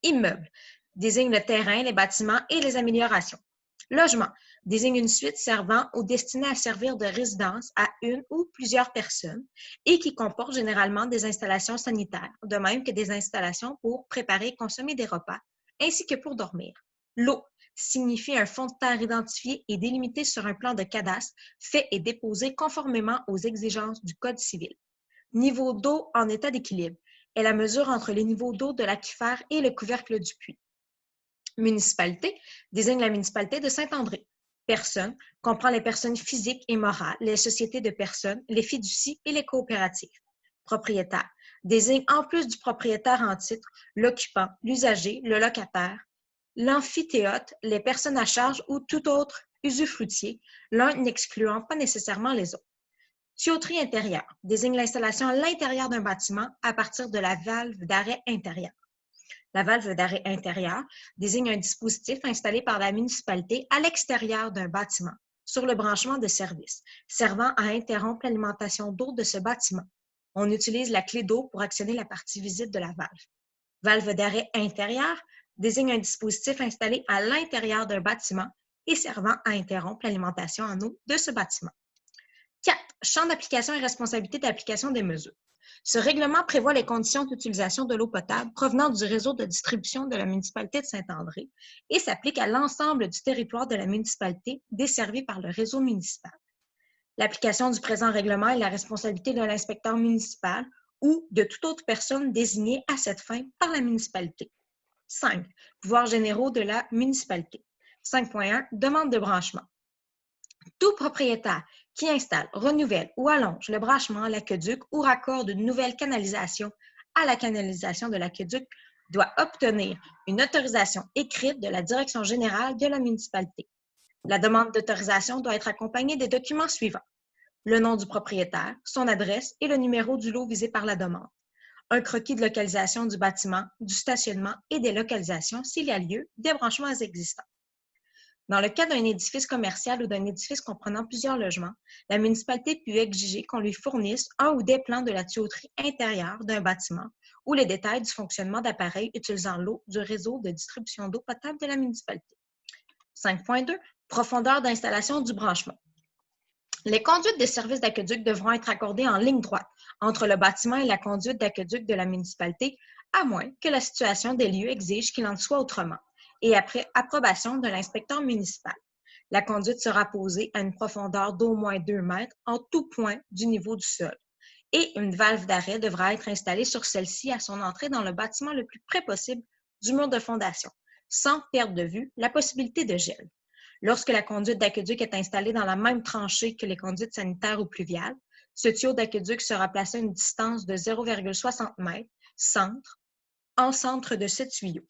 Immeuble désigne le terrain, les bâtiments et les améliorations. Logement désigne une suite servant ou destinée à servir de résidence à une ou plusieurs personnes et qui comporte généralement des installations sanitaires, de même que des installations pour préparer et consommer des repas, ainsi que pour dormir. Lot signifie un fond de terre identifié et délimité sur un plan de cadastre fait et déposé conformément aux exigences du Code civil. Niveau d'eau en état d'équilibre est la mesure entre les niveaux d'eau de l'aquifère et le couvercle du puits. Municipalité désigne la municipalité de Saint-André. Personne comprend les personnes physiques et morales, les sociétés de personnes, les fiducies et les coopératives. Propriétaire désigne en plus du propriétaire en titre, l'occupant, l'usager, le locataire, l'amphithéâtre, les personnes à charge ou tout autre usufruitier, l'un n'excluant pas nécessairement les autres. Tuyauterie intérieure désigne l'installation à l'intérieur d'un bâtiment à partir de la valve d'arrêt intérieure. La valve d'arrêt intérieure désigne un dispositif installé par la municipalité à l'extérieur d'un bâtiment sur le branchement de service, servant à interrompre l'alimentation d'eau de ce bâtiment. On utilise la clé d'eau pour actionner la partie visible de la valve. Valve d'arrêt intérieure désigne un dispositif installé à l'intérieur d'un bâtiment et servant à interrompre l'alimentation en eau de ce bâtiment. 4. Champ d'application et responsabilité d'application des mesures. Ce règlement prévoit les conditions d'utilisation de l'eau potable provenant du réseau de distribution de la municipalité de Saint-André et s'applique à l'ensemble du territoire de la municipalité desservi par le réseau municipal. L'application du présent règlement est la responsabilité de l'inspecteur municipal ou de toute autre personne désignée à cette fin par la municipalité. 5. Pouvoirs généraux de la municipalité. 5.1. Demande de branchement. Tout propriétaire qui installe, renouvelle ou allonge le branchement à l'aqueduc ou raccorde une nouvelle canalisation à la canalisation de l'aqueduc doit obtenir une autorisation écrite de la Direction générale de la municipalité. La demande d'autorisation doit être accompagnée des documents suivants: le nom du propriétaire, son adresse et le numéro du lot visé par la demande, un croquis de localisation du bâtiment, du stationnement et des localisations, s'il y a lieu, des branchements existants. Dans le cas d'un édifice commercial ou d'un édifice comprenant plusieurs logements, la municipalité peut exiger qu'on lui fournisse un ou des plans de la tuyauterie intérieure d'un bâtiment ou les détails du fonctionnement d'appareils utilisant l'eau du réseau de distribution d'eau potable de la municipalité. 5.2. Profondeur d'installation du branchement. Les conduites des services d'aqueduc devront être accordées en ligne droite entre le bâtiment et la conduite d'aqueduc de la municipalité, à moins que la situation des lieux exige qu'il en soit autrement, et après approbation de l'inspecteur municipal. La conduite sera posée à une profondeur d'au moins 2 mètres en tout point du niveau du sol, et une valve d'arrêt devra être installée sur celle-ci à son entrée dans le bâtiment le plus près possible du mur de fondation, sans perdre de vue la possibilité de gel. Lorsque la conduite d'aqueduc est installée dans la même tranchée que les conduites sanitaires ou pluviales, ce tuyau d'aqueduc sera placé à une distance de 0,60 m en centre de ce tuyau.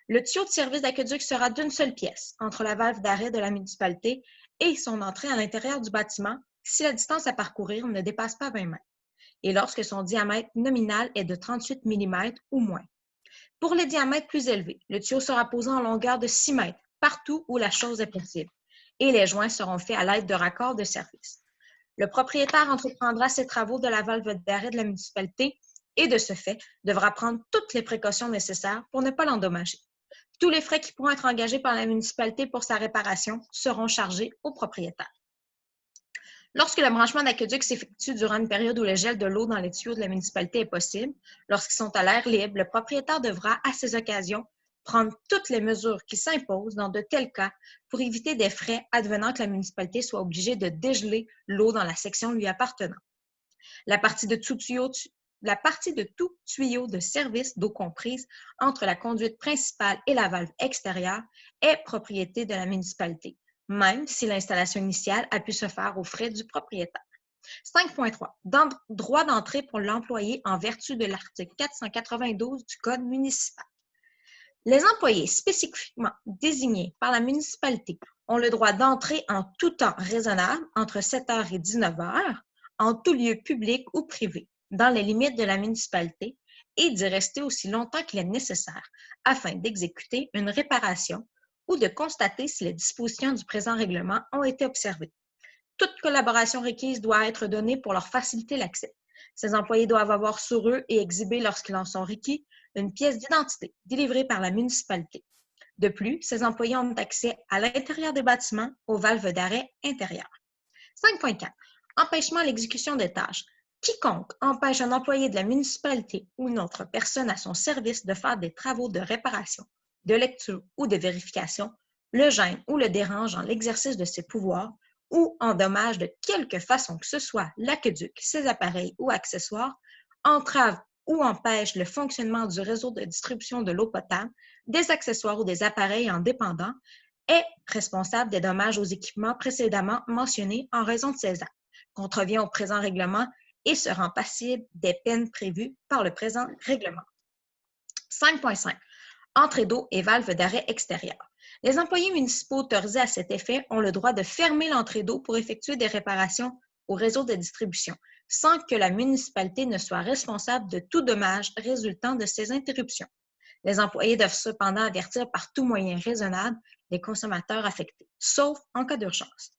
Le tuyau de service d'aqueduc sera d'une seule pièce entre la valve d'arrêt de la municipalité et son entrée à l'intérieur du bâtiment si la distance à parcourir ne dépasse pas 20 m et lorsque son diamètre nominal est de 38 mm ou moins. Pour les diamètres plus élevés, le tuyau sera posé en longueur de 6 m partout où la chose est possible et les joints seront faits à l'aide de raccords de service. Le propriétaire entreprendra ses travaux de la valve d'arrêt de la municipalité et de ce fait devra prendre toutes les précautions nécessaires pour ne pas l'endommager. Tous les frais qui pourront être engagés par la municipalité pour sa réparation seront chargés au propriétaire. Lorsque le branchement d'aqueduc s'effectue durant une période où le gel de l'eau dans les tuyaux de la municipalité est possible, lorsqu'ils sont à l'air libre, le propriétaire devra, à ces occasions, prendre toutes les mesures qui s'imposent dans de tels cas pour éviter des frais advenant que la municipalité soit obligée de dégeler l'eau dans la section lui appartenant. La partie de tout tuyau de service d'eau comprise entre la conduite principale et la valve extérieure est propriété de la municipalité, même si l'installation initiale a pu se faire aux frais du propriétaire. 5.3. Droit d'entrée pour l'employé en vertu de l'article 492 du Code municipal. Les employés spécifiquement désignés par la municipalité ont le droit d'entrer en tout temps raisonnable entre 7h et 19h en tout lieu public ou privé, dans les limites de la municipalité, et d'y rester aussi longtemps qu'il est nécessaire afin d'exécuter une réparation ou de constater si les dispositions du présent règlement ont été observées. Toute collaboration requise doit être donnée pour leur faciliter l'accès. Ces employés doivent avoir sur eux et exhiber, lorsqu'ils en sont requis, une pièce d'identité délivrée par la municipalité. De plus, ces employés ont accès à l'intérieur des bâtiments aux valves d'arrêt intérieures. 5.4. Empêchement à l'exécution des tâches. Quiconque empêche un employé de la municipalité ou une autre personne à son service de faire des travaux de réparation, de lecture ou de vérification, le gêne ou le dérange dans l'exercice de ses pouvoirs ou endommage de quelque façon que ce soit l'aqueduc, ses appareils ou accessoires, entrave ou empêche le fonctionnement du réseau de distribution de l'eau potable, des accessoires ou des appareils en dépendant, est responsable des dommages aux équipements précédemment mentionnés en raison de ces actes, contrevient au présent règlement et se rend passible des peines prévues par le présent règlement. 5.5. entrée d'eau et valve d'arrêt extérieure. Les employés municipaux autorisés à cet effet ont le droit de fermer l'entrée d'eau pour effectuer des réparations au réseau de distribution, sans que la municipalité ne soit responsable de tout dommage résultant de ces interruptions. Les employés doivent cependant avertir par tout moyen raisonnable les consommateurs affectés, sauf en cas d'urgence.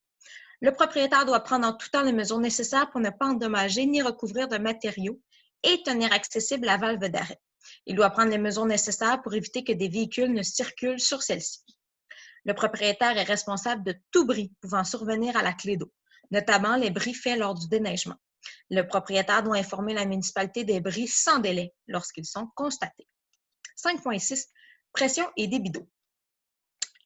Le propriétaire doit prendre en tout temps les mesures nécessaires pour ne pas endommager ni recouvrir de matériaux et tenir accessible la valve d'arrêt. Il doit prendre les mesures nécessaires pour éviter que des véhicules ne circulent sur celle-ci. Le propriétaire est responsable de tout bris pouvant survenir à la clé d'eau, notamment les bris faits lors du déneigement. Le propriétaire doit informer la municipalité des bris sans délai lorsqu'ils sont constatés. 5.6. Pression et débit d'eau.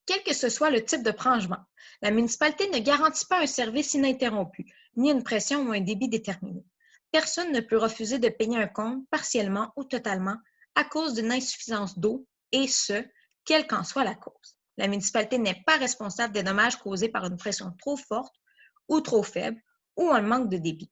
Quel que ce soit le type de branchement, la municipalité ne garantit pas un service ininterrompu, ni une pression ou un débit déterminé. Personne ne peut refuser de payer un compte partiellement ou totalement à cause d'une insuffisance d'eau, et ce, quelle qu'en soit la cause. La municipalité n'est pas responsable des dommages causés par une pression trop forte ou trop faible ou un manque de débit.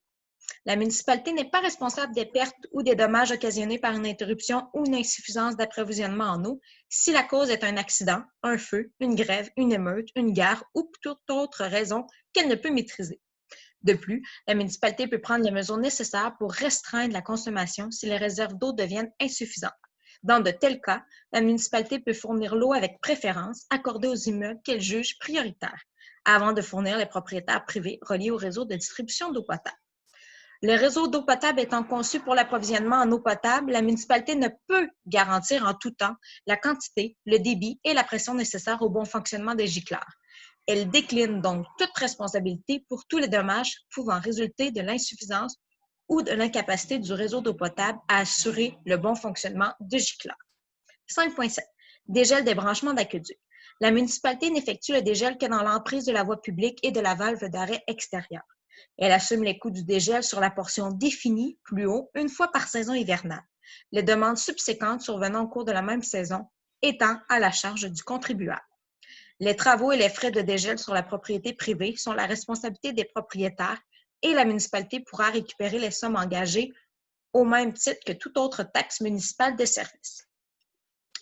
La municipalité n'est pas responsable des pertes ou des dommages occasionnés par une interruption ou une insuffisance d'approvisionnement en eau si la cause est un accident, un feu, une grève, une émeute, une guerre ou toute autre raison qu'elle ne peut maîtriser. De plus, la municipalité peut prendre les mesures nécessaires pour restreindre la consommation si les réserves d'eau deviennent insuffisantes. Dans de tels cas, la municipalité peut fournir l'eau avec préférence accordée aux immeubles qu'elle juge prioritaires, avant de fournir les propriétaires privés reliés au réseau de distribution d'eau potable. Le réseau d'eau potable étant conçu pour l'approvisionnement en eau potable, la municipalité ne peut garantir en tout temps la quantité, le débit et la pression nécessaires au bon fonctionnement des gicleurs. Elle décline donc toute responsabilité pour tous les dommages pouvant résulter de l'insuffisance ou de l'incapacité du réseau d'eau potable à assurer le bon fonctionnement du gicleur. 5.7. Dégel des branchements d'aqueduc. La municipalité n'effectue le dégel que dans l'emprise de la voie publique et de la valve d'arrêt extérieure. Elle assume les coûts du dégel sur la portion définie plus haut une fois par saison hivernale. Les demandes subséquentes survenant au cours de la même saison étant à la charge du contribuable. Les travaux et les frais de dégel sur la propriété privée sont la responsabilité des propriétaires et la municipalité pourra récupérer les sommes engagées au même titre que toute autre taxe municipale de service.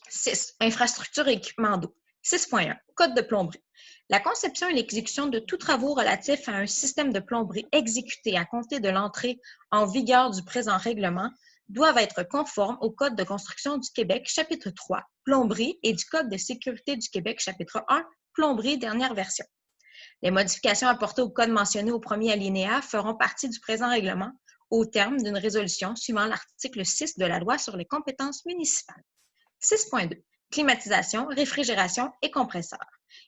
6. Infrastructure et équipement d'eau. 6.1. Code de plomberie. La conception et l'exécution de tous travaux relatifs à un système de plomberie exécuté à compter de l'entrée en vigueur du présent règlement doivent être conformes au Code de construction du Québec, chapitre 3, plomberie, et du Code de sécurité du Québec, chapitre 1, plomberie, dernière version. Les modifications apportées au Code mentionné au premier alinéa feront partie du présent règlement au terme d'une résolution suivant l'article 6 de la Loi sur les compétences municipales. 6.2. Climatisation, réfrigération et compresseur.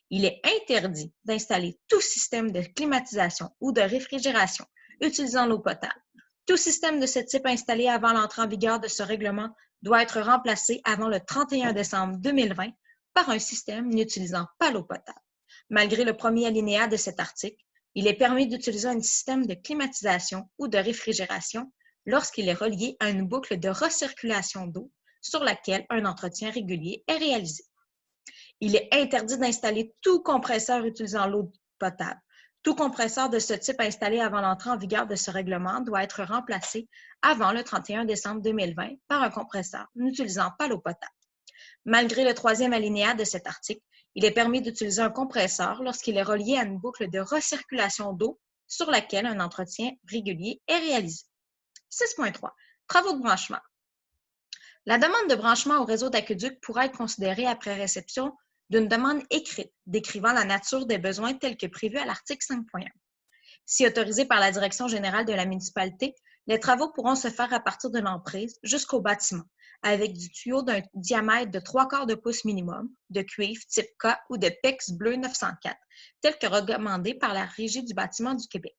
Il est interdit d'installer tout système de climatisation ou de réfrigération utilisant l'eau potable. Tout système de ce type installé avant l'entrée en vigueur de ce règlement doit être remplacé avant le 31 décembre 2020 par un système n'utilisant pas l'eau potable. Malgré le premier alinéa de cet article, il est permis d'utiliser un système de climatisation ou de réfrigération lorsqu'il est relié à une boucle de recirculation d'eau sur laquelle un entretien régulier est réalisé. Il est interdit d'installer tout compresseur utilisant l'eau potable. Tout compresseur de ce type installé avant l'entrée en vigueur de ce règlement doit être remplacé avant le 31 décembre 2020 par un compresseur n'utilisant pas l'eau potable. Malgré le troisième alinéa de cet article, il est permis d'utiliser un compresseur lorsqu'il est relié à une boucle de recirculation d'eau sur laquelle un entretien régulier est réalisé. 6.3. Travaux de branchement. La demande de branchement au réseau d'aqueduc pourra être considérée après réception d'une demande écrite décrivant la nature des besoins tels que prévus à l'article 5.1. Si autorisé par la Direction générale de la municipalité, les travaux pourront se faire à partir de l'emprise jusqu'au bâtiment, avec du tuyau d'un diamètre de 3/4 de pouce minimum, de cuivre type K ou de PEX bleu 904, tel que recommandé par la Régie du bâtiment du Québec.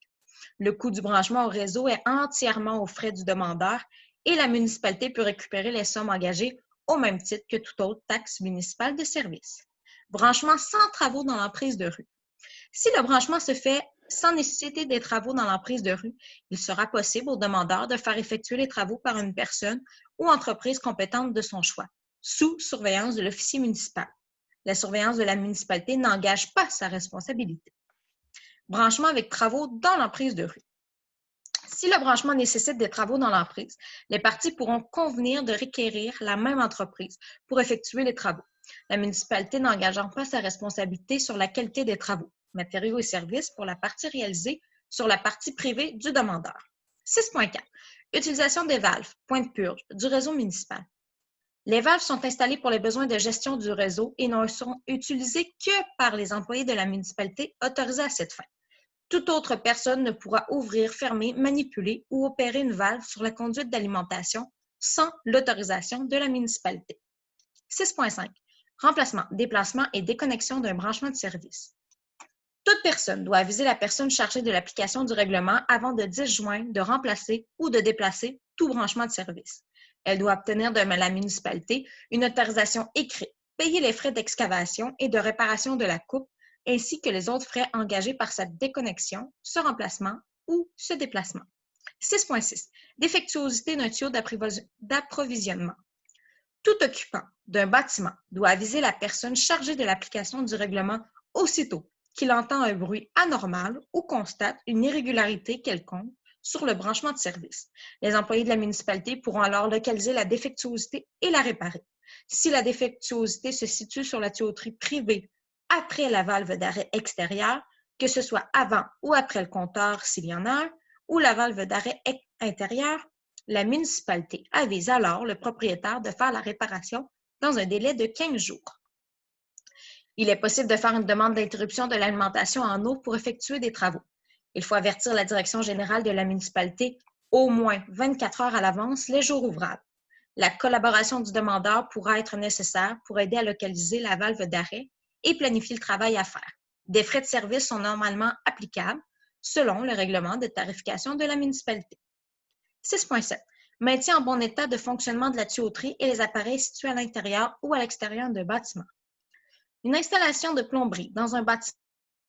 Le coût du branchement au réseau est entièrement aux frais du demandeur et la municipalité peut récupérer les sommes engagées au même titre que toute autre taxe municipale de service. Branchement sans travaux dans l'emprise de rue. Si le branchement se fait sans nécessiter des travaux dans l'emprise de rue, il sera possible au demandeur de faire effectuer les travaux par une personne ou entreprise compétente de son choix, sous surveillance de l'officier municipal. La surveillance de la municipalité n'engage pas sa responsabilité. Branchement avec travaux dans l'emprise de rue. Si le branchement nécessite des travaux dans l'emprise, les parties pourront convenir de requérir la même entreprise pour effectuer les travaux, la municipalité n'engageant pas sa responsabilité sur la qualité des travaux, matériaux et services pour la partie réalisée sur la partie privée du demandeur. 6.4. Utilisation des valves, point de purge, du réseau municipal. Les valves sont installées pour les besoins de gestion du réseau et ne sont utilisées que par les employés de la municipalité autorisés à cette fin. Toute autre personne ne pourra ouvrir, fermer, manipuler ou opérer une valve sur la conduite d'alimentation sans l'autorisation de la municipalité. 6.5. Remplacement, déplacement et déconnexion d'un branchement de service. Toute personne doit aviser la personne chargée de l'application du règlement avant le 10 juin de remplacer ou de déplacer tout branchement de service. Elle doit obtenir de la municipalité une autorisation écrite, payer les frais d'excavation et de réparation de la coupe, ainsi que les autres frais engagés par cette déconnexion, ce remplacement ou ce déplacement. 6.6. Défectuosité d'un tuyau d'approvisionnement. Tout occupant d'un bâtiment doit aviser la personne chargée de l'application du règlement aussitôt qu'il entend un bruit anormal ou constate une irrégularité quelconque sur le branchement de service. Les employés de la municipalité pourront alors localiser la défectuosité et la réparer. Si la défectuosité se situe sur la tuyauterie privée après la valve d'arrêt extérieure, que ce soit avant ou après le compteur s'il y en a un, ou la valve d'arrêt intérieure, la municipalité avise alors le propriétaire de faire la réparation dans un délai de 15 jours. Il est possible de faire une demande d'interruption de l'alimentation en eau pour effectuer des travaux. Il faut avertir la direction générale de la municipalité au moins 24 heures à l'avance les jours ouvrables. La collaboration du demandeur pourra être nécessaire pour aider à localiser la valve d'arrêt et planifier le travail à faire. Des frais de service sont normalement applicables selon le règlement de tarification de la municipalité. 6.7. Maintien en bon état de fonctionnement de la tuyauterie et les appareils situés à l'intérieur ou à l'extérieur d'un bâtiment. Une installation de plomberie dans un bâtiment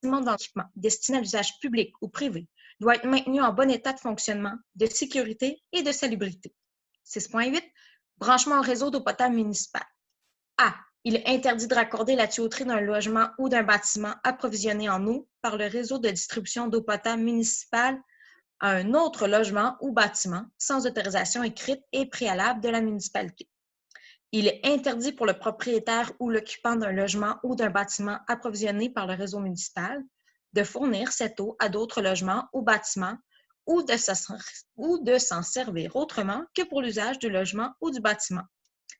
d'équipement destiné à l'usage public ou privé doit être maintenue en bon état de fonctionnement, de sécurité et de salubrité. 6.8. Branchement au réseau d'eau potable municipale. A. Il est interdit de raccorder la tuyauterie d'un logement ou d'un bâtiment approvisionné en eau par le réseau de distribution d'eau potable municipale à un autre logement ou bâtiment sans autorisation écrite et préalable de la municipalité. Il est interdit pour le propriétaire ou l'occupant d'un logement ou d'un bâtiment approvisionné par le réseau municipal de fournir cette eau à d'autres logements ou bâtiments ou de s'en servir autrement que pour l'usage du logement ou du bâtiment.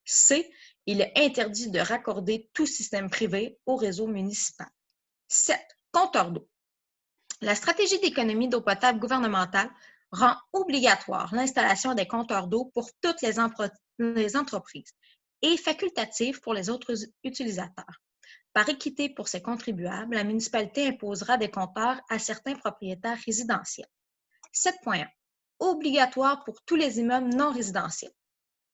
C. Il est interdit de raccorder tout système privé au réseau municipal. 7. Compteur d'eau. La stratégie d'économie d'eau potable gouvernementale rend obligatoire l'installation des compteurs d'eau pour toutes les entreprises et facultative pour les autres utilisateurs. Par équité pour ses contribuables, la municipalité imposera des compteurs à certains propriétaires résidentiels. 7.1. Obligatoire pour tous les immeubles non résidentiels.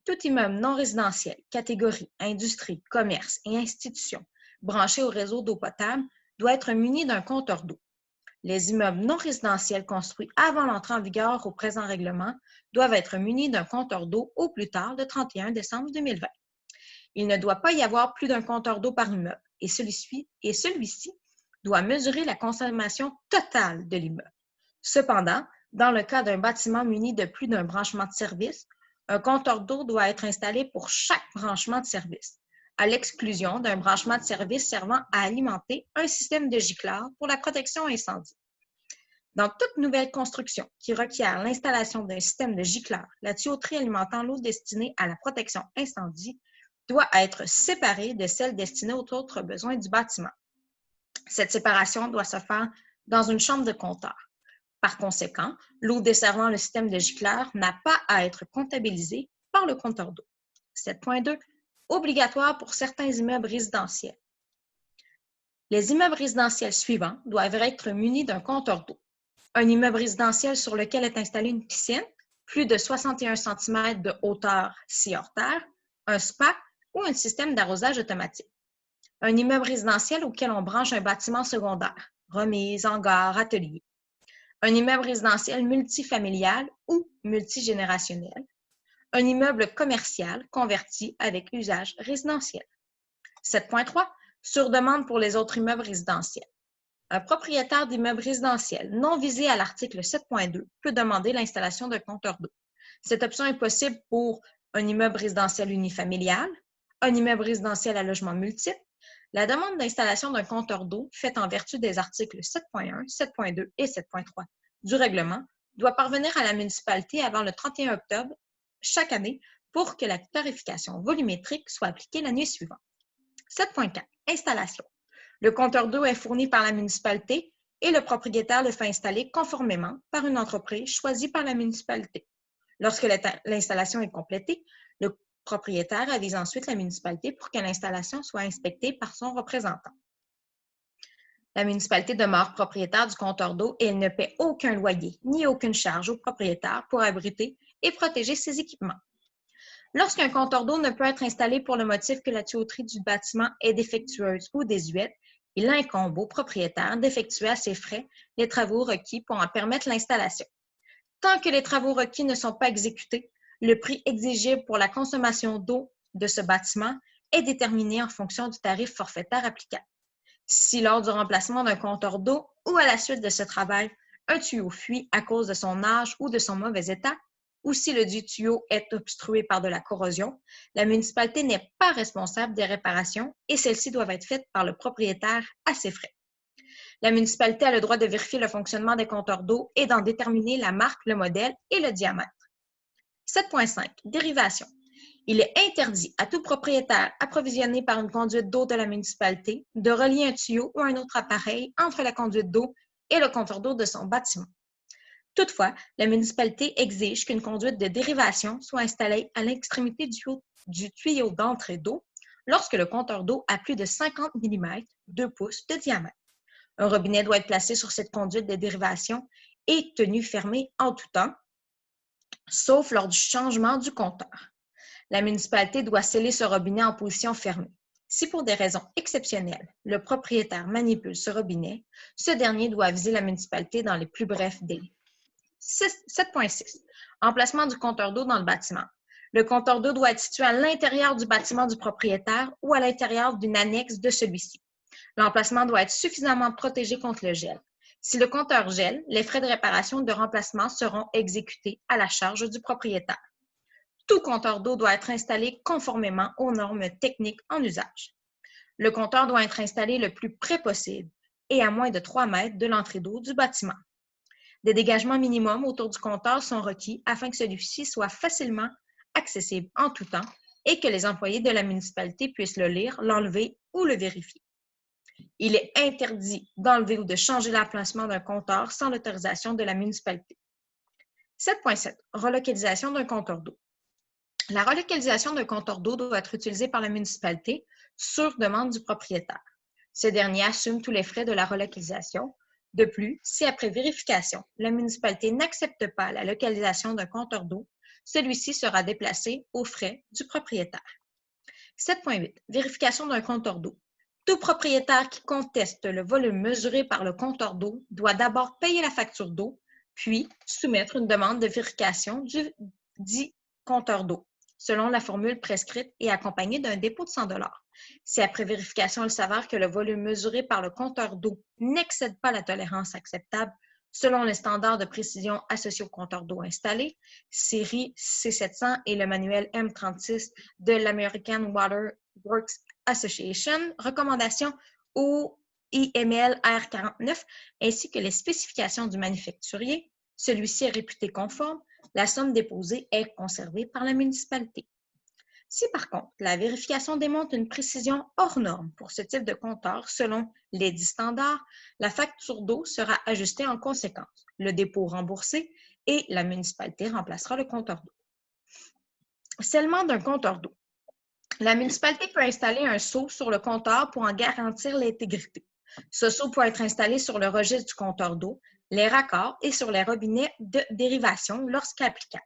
Tout immeuble non résidentiel, catégorie, industrie, commerce et institutions branchés au réseau d'eau potable doit être muni d'un compteur d'eau. Les immeubles non résidentiels construits avant l'entrée en vigueur au présent règlement doivent être munis d'un compteur d'eau au plus tard le 31 décembre 2020. Il ne doit pas y avoir plus d'un compteur d'eau par immeuble et celui-ci doit mesurer la consommation totale de l'immeuble. Cependant, dans le cas d'un bâtiment muni de plus d'un branchement de service, un compteur d'eau doit être installé pour chaque branchement de service, à l'exclusion d'un branchement de service servant à alimenter un système de gicleur pour la protection incendie. Dans toute nouvelle construction qui requiert l'installation d'un système de gicleur, la tuyauterie alimentant l'eau destinée à la protection incendie doit être séparée de celle destinée aux autres besoins du bâtiment. Cette séparation doit se faire dans une chambre de compteur. Par conséquent, l'eau desservant le système de gicleur n'a pas à être comptabilisée par le compteur d'eau. 7.2. Obligatoire pour certains immeubles résidentiels. Les immeubles résidentiels suivants doivent être munis d'un compteur d'eau. Un immeuble résidentiel sur lequel est installée une piscine, plus de 61 cm de hauteur si hors terre, un spa ou un système d'arrosage automatique. Un immeuble résidentiel auquel on branche un bâtiment secondaire, remise, hangar, atelier. Un immeuble résidentiel multifamilial ou multigénérationnel. Un immeuble commercial converti avec usage résidentiel. 7.3. Sur demande pour les autres immeubles résidentiels. Un propriétaire d'immeuble résidentiel non visé à l'article 7.2 peut demander l'installation d'un compteur d'eau. Cette option est possible pour un immeuble résidentiel unifamilial, un immeuble résidentiel à logement multiple. La demande d'installation d'un compteur d'eau faite en vertu des articles 7.1, 7.2 et 7.3 du règlement doit parvenir à la municipalité avant le 31 octobre chaque année pour que la tarification volumétrique soit appliquée l'année suivante. 7.4. Installation. Le compteur d'eau est fourni par la municipalité et le propriétaire le fait installer conformément par une entreprise choisie par la municipalité. Lorsque l'installation est complétée, le propriétaire avise ensuite la municipalité pour que l'installation soit inspectée par son représentant. La municipalité demeure propriétaire du compteur d'eau et elle ne paie aucun loyer ni aucune charge au propriétaire pour abriter et protéger ses équipements. Lorsqu'un compteur d'eau ne peut être installé pour le motif que la tuyauterie du bâtiment est défectueuse ou désuète, il incombe au propriétaire d'effectuer à ses frais les travaux requis pour en permettre l'installation. Tant que les travaux requis ne sont pas exécutés, le prix exigible pour la consommation d'eau de ce bâtiment est déterminé en fonction du tarif forfaitaire applicable. Si lors du remplacement d'un compteur d'eau ou à la suite de ce travail, un tuyau fuit à cause de son âge ou de son mauvais état, ou si le dit tuyau est obstrué par de la corrosion, la municipalité n'est pas responsable des réparations et celles-ci doivent être faites par le propriétaire à ses frais. La municipalité a le droit de vérifier le fonctionnement des compteurs d'eau et d'en déterminer la marque, le modèle et le diamètre. 7.5. Dérivation. Il est interdit à tout propriétaire approvisionné par une conduite d'eau de la municipalité de relier un tuyau ou un autre appareil entre la conduite d'eau et le compteur d'eau de son bâtiment. Toutefois, la municipalité exige qu'une conduite de dérivation soit installée à l'extrémité du tuyau d'entrée d'eau lorsque le compteur d'eau a plus de 50 mm, 2 pouces de diamètre. Un robinet doit être placé sur cette conduite de dérivation et tenu fermé en tout temps, sauf lors du changement du compteur. La municipalité doit sceller ce robinet en position fermée. Si pour des raisons exceptionnelles, le propriétaire manipule ce robinet, ce dernier doit aviser la municipalité dans les plus brefs délais. 7.6. Emplacement du compteur d'eau dans le bâtiment. Le compteur d'eau doit être situé à l'intérieur du bâtiment du propriétaire ou à l'intérieur d'une annexe de celui-ci. L'emplacement doit être suffisamment protégé contre le gel. Si le compteur gèle, les frais de réparation de remplacement seront exécutés à la charge du propriétaire. Tout compteur d'eau doit être installé conformément aux normes techniques en usage. Le compteur doit être installé le plus près possible et à moins de 3 mètres de l'entrée d'eau du bâtiment. Des dégagements minimums autour du compteur sont requis afin que celui-ci soit facilement accessible en tout temps et que les employés de la municipalité puissent le lire, l'enlever ou le vérifier. Il est interdit d'enlever ou de changer l'emplacement d'un compteur sans l'autorisation de la municipalité. 7.7. Relocalisation d'un compteur d'eau. La relocalisation d'un compteur d'eau doit être utilisée par la municipalité sur demande du propriétaire. Ce dernier assume tous les frais de la relocalisation. De plus, si après vérification, la municipalité n'accepte pas la localisation d'un compteur d'eau, celui-ci sera déplacé aux frais du propriétaire. 7.8. Vérification d'un compteur d'eau. Tout propriétaire qui conteste le volume mesuré par le compteur d'eau doit d'abord payer la facture d'eau, puis soumettre une demande de vérification du dit compteur d'eau, selon la formule prescrite et accompagnée d'un dépôt de 100 $. Si après vérification, il s'avère que le volume mesuré par le compteur d'eau n'excède pas la tolérance acceptable selon les standards de précision associés au compteur d'eau installé, série C700 et le manuel M36 de l'American Water Works Association, recommandations au IML R49, ainsi que les spécifications du manufacturier, celui-ci est réputé conforme, la somme déposée est conservée par la municipalité. Si par contre, la vérification démontre une précision hors norme pour ce type de compteur selon les 10 standards, la facture d'eau sera ajustée en conséquence, le dépôt remboursé et la municipalité remplacera le compteur d'eau. Scellement d'un compteur d'eau. La municipalité peut installer un seau sur le compteur pour en garantir l'intégrité. Ce seau peut être installé sur le registre du compteur d'eau, les raccords et sur les robinets de dérivation lorsqu'applicable.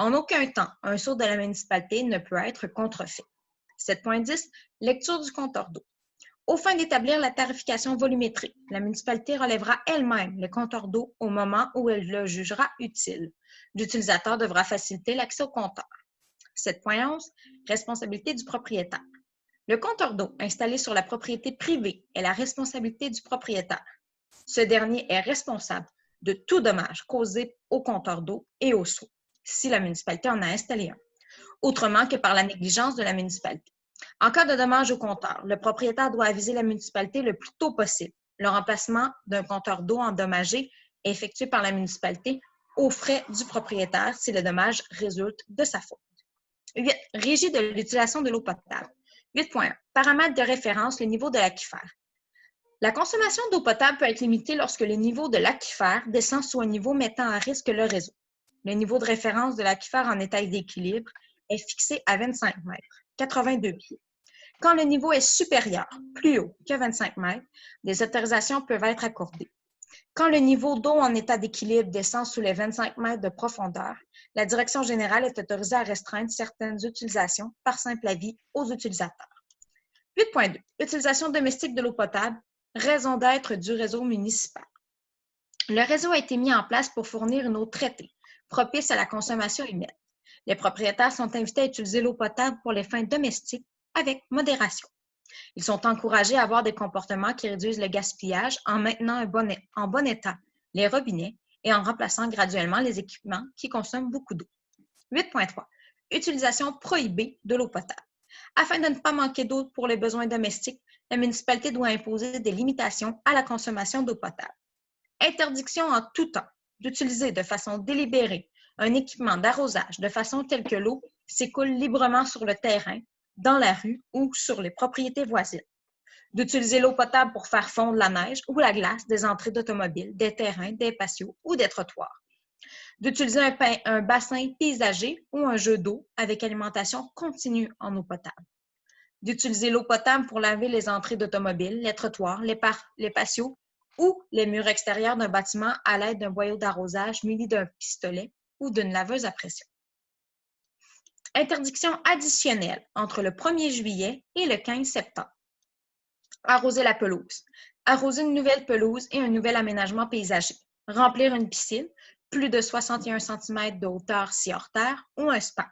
En aucun temps, un seau de la municipalité ne peut être contrefait. 7.10. Lecture du compteur d'eau. Aux fins d'établir la tarification volumétrique, la municipalité relèvera elle-même le compteur d'eau au moment où elle le jugera utile. L'utilisateur devra faciliter l'accès au compteur. 7.11. Responsabilité du propriétaire. Le compteur d'eau installé sur la propriété privée est la responsabilité du propriétaire. Ce dernier est responsable de tout dommage causé au compteur d'eau et au seau, si la municipalité en a installé un, autrement que par la négligence de la municipalité. En cas de dommage au compteur, le propriétaire doit aviser la municipalité le plus tôt possible. Le remplacement d'un compteur d'eau endommagé est effectué par la municipalité aux frais du propriétaire si le dommage résulte de sa faute. 8. Régie de l'utilisation de l'eau potable. 8.1. Paramètres de référence, le niveau de l'aquifère. La consommation d'eau potable peut être limitée lorsque le niveau de l'aquifère descend sous un niveau mettant à risque le réseau. Le niveau de référence de l'aquifère en état d'équilibre est fixé à 25 mètres, 82 pieds. Quand le niveau est supérieur, plus haut que 25 mètres, des autorisations peuvent être accordées. Quand le niveau d'eau en état d'équilibre descend sous les 25 mètres de profondeur, la direction générale est autorisée à restreindre certaines utilisations par simple avis aux utilisateurs. 8.2. Utilisation domestique de l'eau potable, raison d'être du réseau municipal. Le réseau a été mis en place pour fournir une eau traitée, propice à la consommation humaine. Les propriétaires sont invités à utiliser l'eau potable pour les fins domestiques avec modération. Ils sont encouragés à avoir des comportements qui réduisent le gaspillage en maintenant en bon état les robinets et en remplaçant graduellement les équipements qui consomment beaucoup d'eau. 8.3. Utilisation prohibée de l'eau potable. Afin de ne pas manquer d'eau pour les besoins domestiques, la municipalité doit imposer des limitations à la consommation d'eau potable. Interdiction en tout temps d'utiliser de façon délibérée un équipement d'arrosage de façon telle que l'eau s'écoule librement sur le terrain, dans la rue ou sur les propriétés voisines. D'utiliser l'eau potable pour faire fondre la neige ou la glace des entrées d'automobiles, des terrains, des patios ou des trottoirs. D'utiliser un bassin paysager ou un jeu d'eau avec alimentation continue en eau potable. D'utiliser l'eau potable pour laver les entrées d'automobiles, les trottoirs, les patios ou les murs extérieurs d'un bâtiment à l'aide d'un boyau d'arrosage muni d'un pistolet ou d'une laveuse à pression. Interdiction additionnelle entre le 1er juillet et le 15 septembre. Arroser la pelouse. Arroser une nouvelle pelouse et un nouvel aménagement paysager. Remplir une piscine, plus de 61 cm de hauteur si hors terre, ou un spa.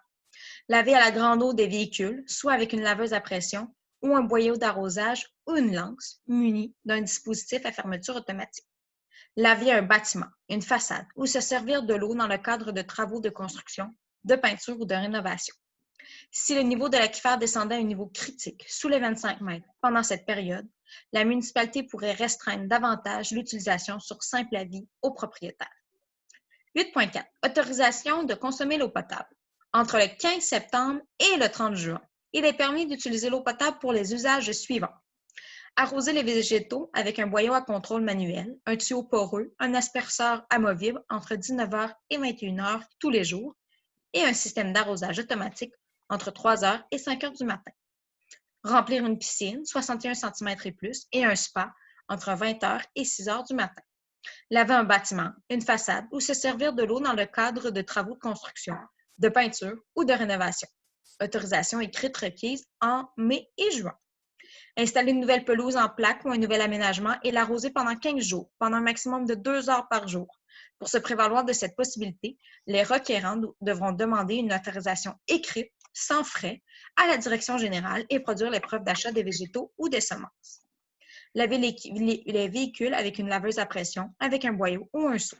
Laver à la grande eau des véhicules, soit avec une laveuse à pression ou un boyau d'arrosage ou une lance munie d'un dispositif à fermeture automatique. Laver un bâtiment, une façade ou se servir de l'eau dans le cadre de travaux de construction, de peinture ou de rénovation. Si le niveau de l'aquifère descendait à un niveau critique, sous les 25 mètres, pendant cette période, la municipalité pourrait restreindre davantage l'utilisation sur simple avis aux propriétaires. 8.4. Autorisation de consommer l'eau potable. Entre le 15 septembre et le 30 juin, il est permis d'utiliser l'eau potable pour les usages suivants. Arroser les végétaux avec un boyau à contrôle manuel, un tuyau poreux, un asperceur amovible entre 19h et 21h tous les jours et un système d'arrosage automatique entre 3h et 5h du matin. Remplir une piscine, 61 cm et plus, et un spa entre 20h et 6h du matin. Laver un bâtiment, une façade ou se servir de l'eau dans le cadre de travaux de construction, de peinture ou de rénovation. Autorisation écrite requise en mai et juin. Installer une nouvelle pelouse en plaque ou un nouvel aménagement et l'arroser pendant 15 jours, pendant un maximum de 2 heures par jour. Pour se prévaloir de cette possibilité, les requérants devront demander une autorisation écrite, sans frais, à la direction générale et produire les preuves d'achat des végétaux ou des semences. Laver les véhicules avec une laveuse à pression, avec un boyau ou un seau.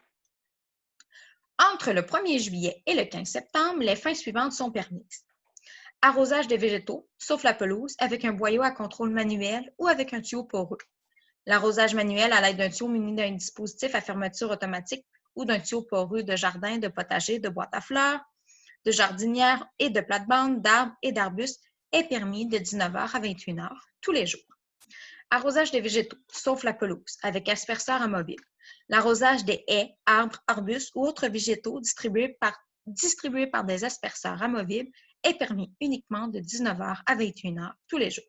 Entre le 1er juillet et le 15 septembre, les fins suivantes sont permises. Arrosage des végétaux, sauf la pelouse, avec un boyau à contrôle manuel ou avec un tuyau poreux. L'arrosage manuel à l'aide d'un tuyau muni d'un dispositif à fermeture automatique ou d'un tuyau poreux de jardin, de potager, de boîte à fleurs, de jardinière et de plate-bande, d'arbres et d'arbustes est permis de 19h à 21h tous les jours. Arrosage des végétaux, sauf la pelouse, avec asperceur amovible. L'arrosage des haies, arbres, arbustes ou autres végétaux distribués par des asperceurs amovibles est permis uniquement de 19h à 21h tous les jours.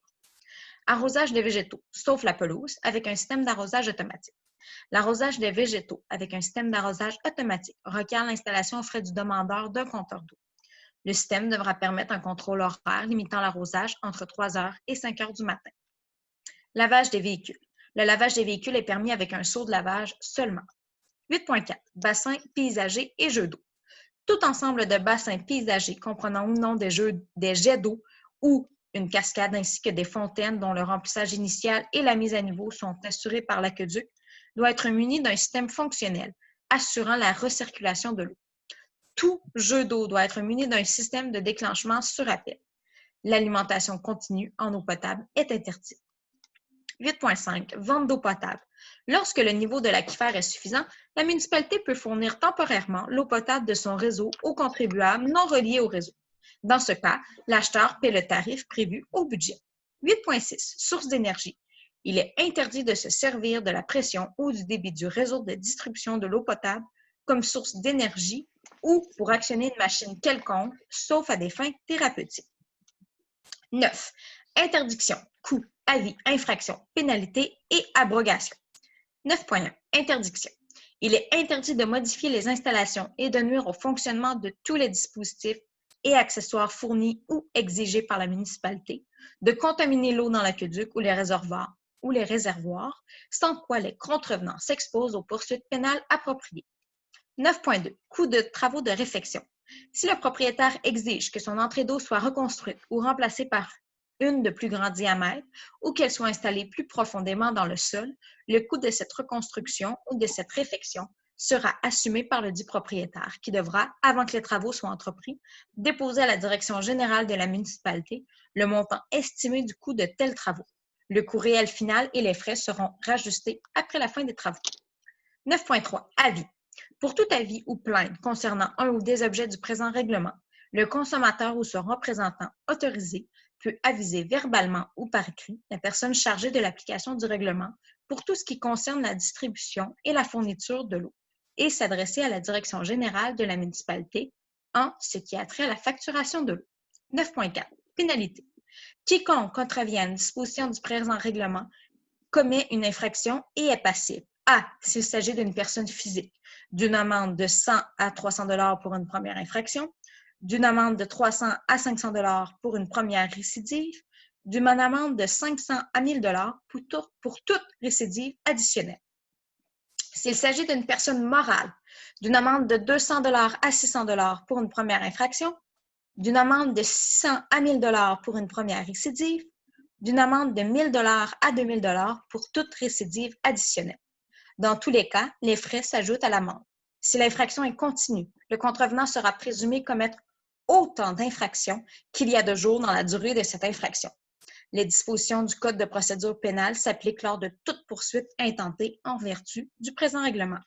Arrosage des végétaux, sauf la pelouse, avec un système d'arrosage automatique. L'arrosage des végétaux avec un système d'arrosage automatique requiert l'installation aux frais du demandeur d'un compteur d'eau. Le système devra permettre un contrôle horaire limitant l'arrosage entre 3h et 5h du matin. Lavage des véhicules. Le lavage des véhicules est permis avec un seau de lavage seulement. 8.4. Bassins paysagers et jeux d'eau. Tout ensemble de bassins paysagers comprenant ou non des jets d'eau ou une cascade ainsi que des fontaines dont le remplissage initial et la mise à niveau sont assurés par l'aqueduc doit être muni d'un système fonctionnel assurant la recirculation de l'eau. Tout jeu d'eau doit être muni d'un système de déclenchement sur appel. L'alimentation continue en eau potable est interdite. 8.5. Vente d'eau potable. Lorsque le niveau de l'aquifère est suffisant, la municipalité peut fournir temporairement l'eau potable de son réseau aux contribuables non reliés au réseau. Dans ce cas, l'acheteur paie le tarif prévu au budget. 8.6. Source d'énergie. Il est interdit de se servir de la pression ou du débit du réseau de distribution de l'eau potable comme source d'énergie ou pour actionner une machine quelconque, sauf à des fins thérapeutiques. 9. Interdiction, coût, avis, infraction, pénalité et abrogation. 9.1. Interdiction. Il est interdit de modifier les installations et de nuire au fonctionnement de tous les dispositifs et accessoires fournis ou exigés par la municipalité, de contaminer l'eau dans l'aqueduc ou les réservoirs, sans quoi les contrevenants s'exposent aux poursuites pénales appropriées. 9.2. Coût de travaux de réfection. Si le propriétaire exige que son entrée d'eau soit reconstruite ou remplacée par une de plus grand diamètre ou qu'elle soit installée plus profondément dans le sol, le coût de cette reconstruction ou de cette réfection sera assumé par le dit propriétaire qui devra, avant que les travaux soient entrepris, déposer à la direction générale de la municipalité le montant estimé du coût de tels travaux. Le coût réel final et les frais seront rajustés après la fin des travaux. 9.3. Avis. Pour tout avis ou plainte concernant un ou des objets du présent règlement, le consommateur ou son représentant autorisé peut aviser verbalement ou par écrit la personne chargée de l'application du règlement pour tout ce qui concerne la distribution et la fourniture de l'eau et s'adresser à la direction générale de la municipalité en ce qui a trait à la facturation de l'eau. 9.4. Pénalité. Quiconque contrevient à une disposition du présent règlement commet une infraction et est passible. A. S'il s'agit d'une personne physique, d'une amende de 100 à 300 $ pour une première infraction, d'une amende de 300 à 500 $ pour une première récidive, d'une amende de 500 à 1000 $ pour toute récidive additionnelle. S'il s'agit d'une personne morale, d'une amende de 200 $ à 600 $ pour une première infraction, d'une amende de 600 à 1000 $ pour une première récidive, d'une amende de 1000 $ à 2000 $ pour toute récidive additionnelle. Dans tous les cas, les frais s'ajoutent à l'amende. Si l'infraction est continue, le contrevenant sera présumé commettre autant d'infractions qu'il y a de jours dans la durée de cette infraction. Les dispositions du Code de procédure pénale s'appliquent lors de toute poursuite intentée en vertu du présent règlement.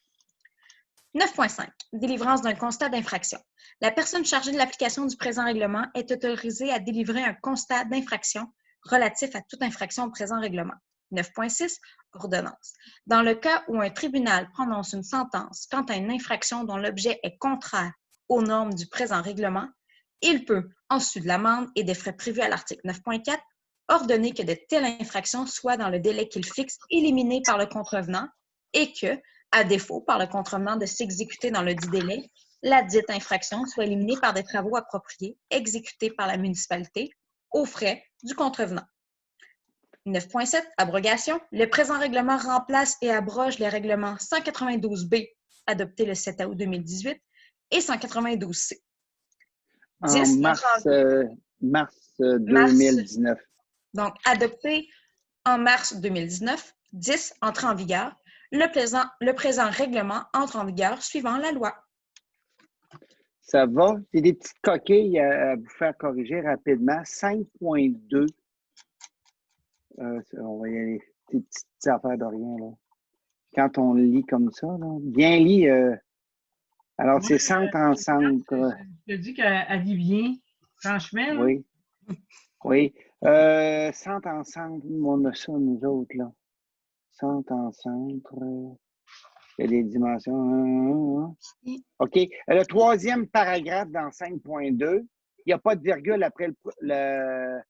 9.5. Délivrance d'un constat d'infraction. La personne chargée de l'application du présent règlement est autorisée à délivrer un constat d'infraction relatif à toute infraction au présent règlement. 9.6. Ordonnance. Dans le cas où un tribunal prononce une sentence quant à une infraction dont l'objet est contraire aux normes du présent règlement, il peut, en sus de l'amende et des frais prévus à l'article 9.4, ordonner que de telles infractions soient, dans le délai qu'il fixe, éliminées par le contrevenant et que, à défaut par le contrevenant de s'exécuter dans le dit délai, la dite infraction soit éliminée par des travaux appropriés exécutés par la municipalité aux frais du contrevenant. 9.7. Abrogation. Le présent règlement remplace et abroge les règlements 192B, adoptés le 7 août 2018, et 192C. En mars 2019. Donc, adopté en mars 2019. 10. Entrée en vigueur. Le présent règlement entre en vigueur suivant la loi. Ça va? J'ai des petites coquilles à vous faire corriger rapidement. 5.2. On va y aller. Des petites affaires de rien, là. Quand on lit comme ça, là. Bien lit. Alors, c'est centre en centre. Je te dis qu'elle dit bien, franchement. Là. Oui. Oui. Centre en centre, on a ça, nous autres, là. Centre en centre. Il y a des dimensions. OK. Le troisième paragraphe dans 5.2, il n'y a pas de virgule après le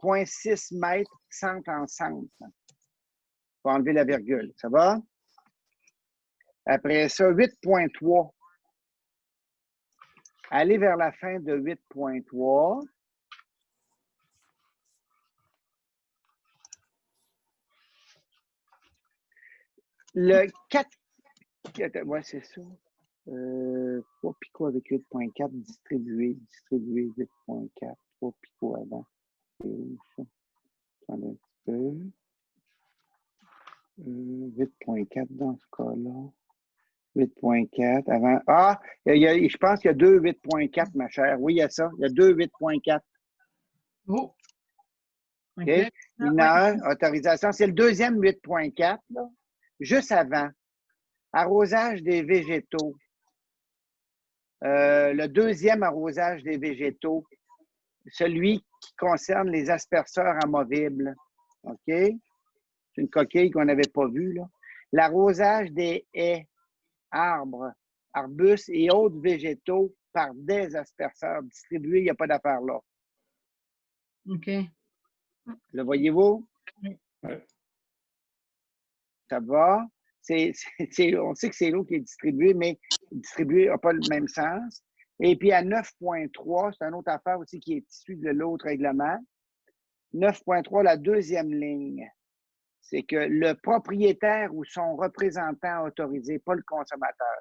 0.6 mètres centre en centre. Il faut enlever la virgule. Ça va? Après ça, 8.3. Allez vers la fin de 8.3. Le 4. Ouais, c'est ça. Pas picot avec 8.4, distribué 8.4. Pas picot avant. C'est où ça? Attendez un petit peu. 8.4 dans ce cas-là. 8.4 avant. Ah, je pense qu'il y a deux 8.4, ma chère. Oui, il y a ça. Il y a deux 8.4. Oh. OK? OK. Mineur, autorisation. C'est le deuxième 8.4, là. Juste avant. Arrosage des végétaux. Le deuxième arrosage des végétaux. Celui qui concerne les asperceurs amovibles. OK? C'est une coquille qu'on n'avait pas vue, là. L'arrosage des haies, arbres, arbustes et autres végétaux par des asperceurs distribués, il n'y a pas d'affaire là. OK. Le voyez-vous? Oui. Ça va? On sait que c'est l'eau qui est distribuée, mais distribuée n'a pas le même sens. Et puis à 9.3, c'est une autre affaire aussi qui est issue de l'autre règlement. 9.3, la deuxième ligne, c'est que le propriétaire ou son représentant autorisé, pas le consommateur.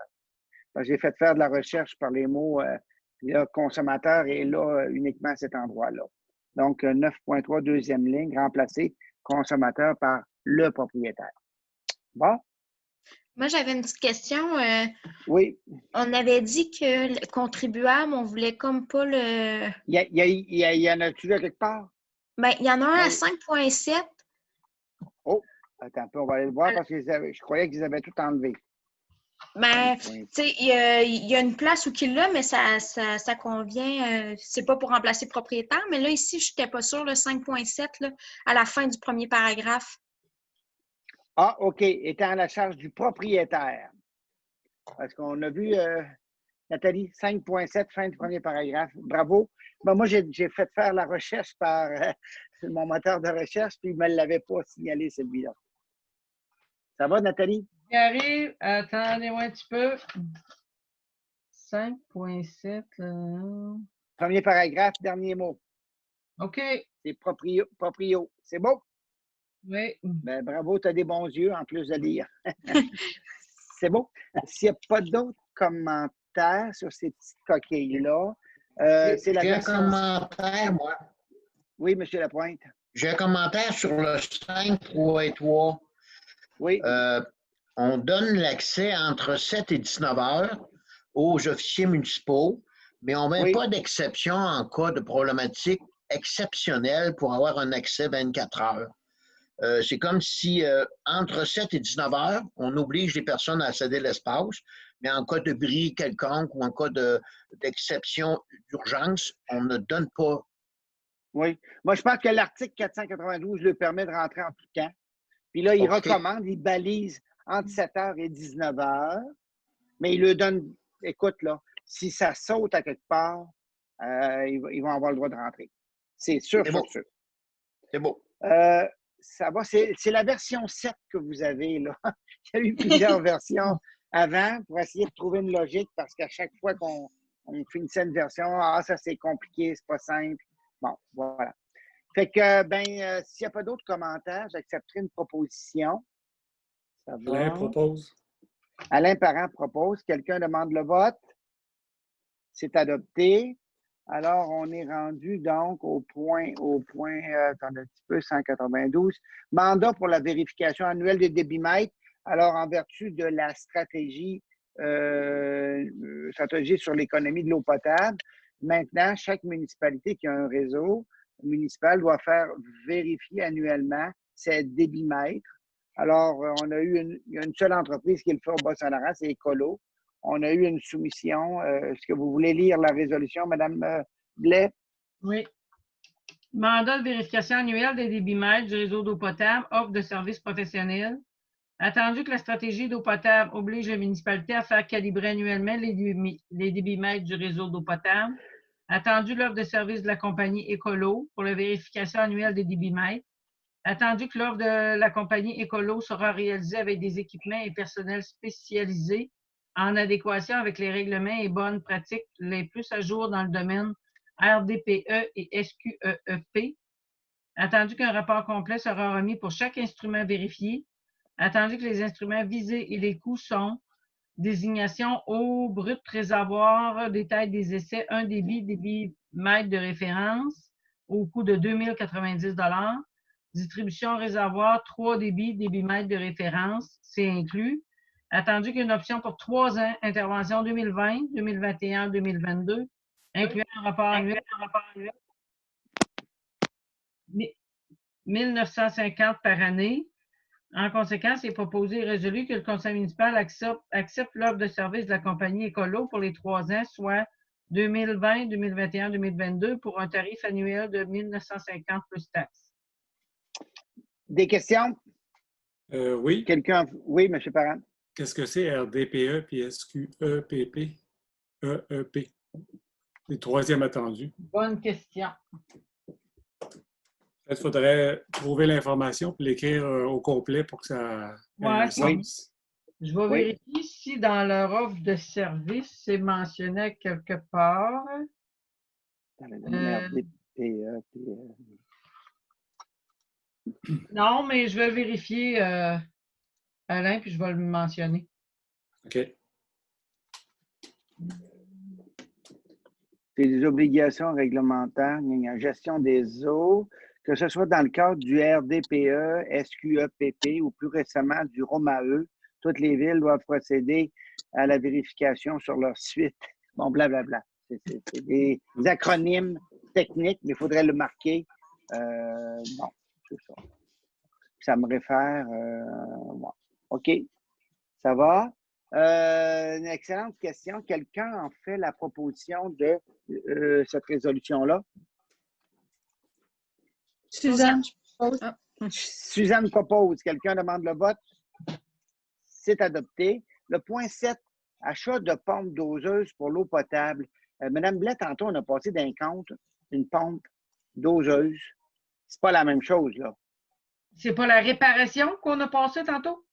J'ai fait faire de la recherche par les mots le consommateur est là uniquement à cet endroit-là. Donc, 9.3, deuxième ligne, remplacer consommateur par le propriétaire. Bon? Moi, j'avais une petite question. Oui. On avait dit que le contribuable, on voulait comme pas le. Il y en a-tu là quelque part? Ben, il y en a un à Oui. 5.7. Oh, attends un peu, on va aller le voir parce que je croyais qu'ils avaient tout enlevé. Ben, tu sais, il y a une place où il l'a, mais ça convient. C'est pas pour remplacer propriétaire, mais là, ici, je n'étais pas sûre, le 5.7, là, à la fin du premier paragraphe. Ah, OK, étant à la charge du propriétaire. Parce qu'on a vu, Nathalie, 5.7, fin du premier paragraphe. Bravo. Ben, moi, j'ai fait faire la recherche par mon moteur de recherche, puis il ne me l'avait pas signalé, celui-là. Ça va, Nathalie? J'y arrive. Attendez-moi un petit peu. 5.7. Premier paragraphe, dernier mot. OK. C'est proprio. C'est beau? Oui. Ben, bravo, tu as des bons yeux en plus de lire. C'est beau. S'il n'y a pas d'autres commentaires sur ces petites coquilles-là, c'est la J'ai un version... commentaire, moi. Oui, M. Lapointe. J'ai un commentaire sur le 5.3. Oui. On donne l'accès entre 7 et 19 heures aux officiers municipaux, mais on ne met pas d'exception en cas de problématique exceptionnelle pour avoir un accès 24 heures. C'est comme si entre 7 et 19 heures, on oblige les personnes à céder l'espace, mais en cas de bris quelconque ou en cas d'exception d'urgence, on ne donne pas. Oui. Moi, je pense que l'article 492 le permet de rentrer en tout temps. Puis là, il recommande, il balise entre 7 heures et 19 heures, mais il le donne, écoute, là, si ça saute à quelque part, ils vont avoir le droit de rentrer. C'est sûr, sûr. C'est beau. Ça va, c'est la version 7 que vous avez, là. Il y a eu plusieurs versions avant pour essayer de trouver une logique parce qu'à chaque fois qu'on finissait une version, ça c'est compliqué, c'est pas simple. Bon, voilà. Fait que, s'il n'y a pas d'autres commentaires, j'accepterai une proposition. Ça va. Alain propose. Alain Parent propose. Quelqu'un demande le vote. C'est adopté. Alors, on est rendu donc au point, attendez un petit peu, 192. Mandat pour la vérification annuelle des débitmètres. Alors, en vertu de la stratégie sur l'économie de l'eau potable, maintenant, chaque municipalité qui a un réseau municipal doit faire vérifier annuellement ses débitmètres. Alors, il y a une seule entreprise qui le fait au Bas-Saint-Laurent, c'est Écolo. On a eu une soumission. Est-ce que vous voulez lire la résolution, Mme Blais? Oui. Mandat de vérification annuelle des débitmètres du réseau d'eau potable, offre de services professionnels. Attendu que la stratégie d'eau potable oblige les municipalités à faire calibrer annuellement les débitmètres du réseau d'eau potable. Attendu l'offre de service de la compagnie Écolo pour la vérification annuelle des débitmètres. Attendu que l'offre de la compagnie Écolo sera réalisée avec des équipements et personnels spécialisés en adéquation avec les règlements et bonnes pratiques les plus à jour dans le domaine RDPE et SQEEP. Attendu qu'un rapport complet sera remis pour chaque instrument vérifié. Attendu que les instruments visés et les coûts sont désignation eau brute réservoir, détail des essais, un débitmètre de référence au coût de 2 090 $, Distribution réservoir, 3 débitmètres de référence, c'est inclus. Attendu qu'une option pour 3 ans, intervention 2020, 2021, 2022, incluant un rapport annuel 1950 par année. En conséquence, il est proposé et résolu que le conseil municipal accepte l'offre de service de la compagnie Écolo pour les 3 ans, soit 2020, 2021, 2022, pour un tarif annuel de 1950 plus taxes. Des questions? Oui. Quelqu'un? Oui, M. Parent. Qu'est-ce que c'est RDPE puis SQEPP? EEP. Les troisièmes attendus. Bonne question. Il faudrait trouver l'information et l'écrire au complet pour que ça ait un sens. Je vais vérifier si dans leur offre de service, c'est mentionné quelque part. Dans le domaine RDPE, Non, mais je vais vérifier, Alain, puis je vais le mentionner. OK. C'est des obligations réglementaires, gestion des eaux, que ce soit dans le cadre du RDPE, SQEPP ou plus récemment du ROMAE. Toutes les villes doivent procéder à la vérification sur leur suite. Bon, blablabla. C'est des acronymes techniques, mais il faudrait le marquer. Bon, c'est ça. Ça me réfère. Bon. OK. Ça va? Une excellente question. Quelqu'un en fait la proposition de cette résolution-là? Suzanne. Suzanne propose. Quelqu'un demande le vote? C'est adopté. Le point 7, achat de pompes doseuses pour l'eau potable. Madame Blais, tantôt, on a passé d'un compte une pompe doseuse. C'est pas la même chose, là. C'est pas la réparation qu'on a passé tantôt?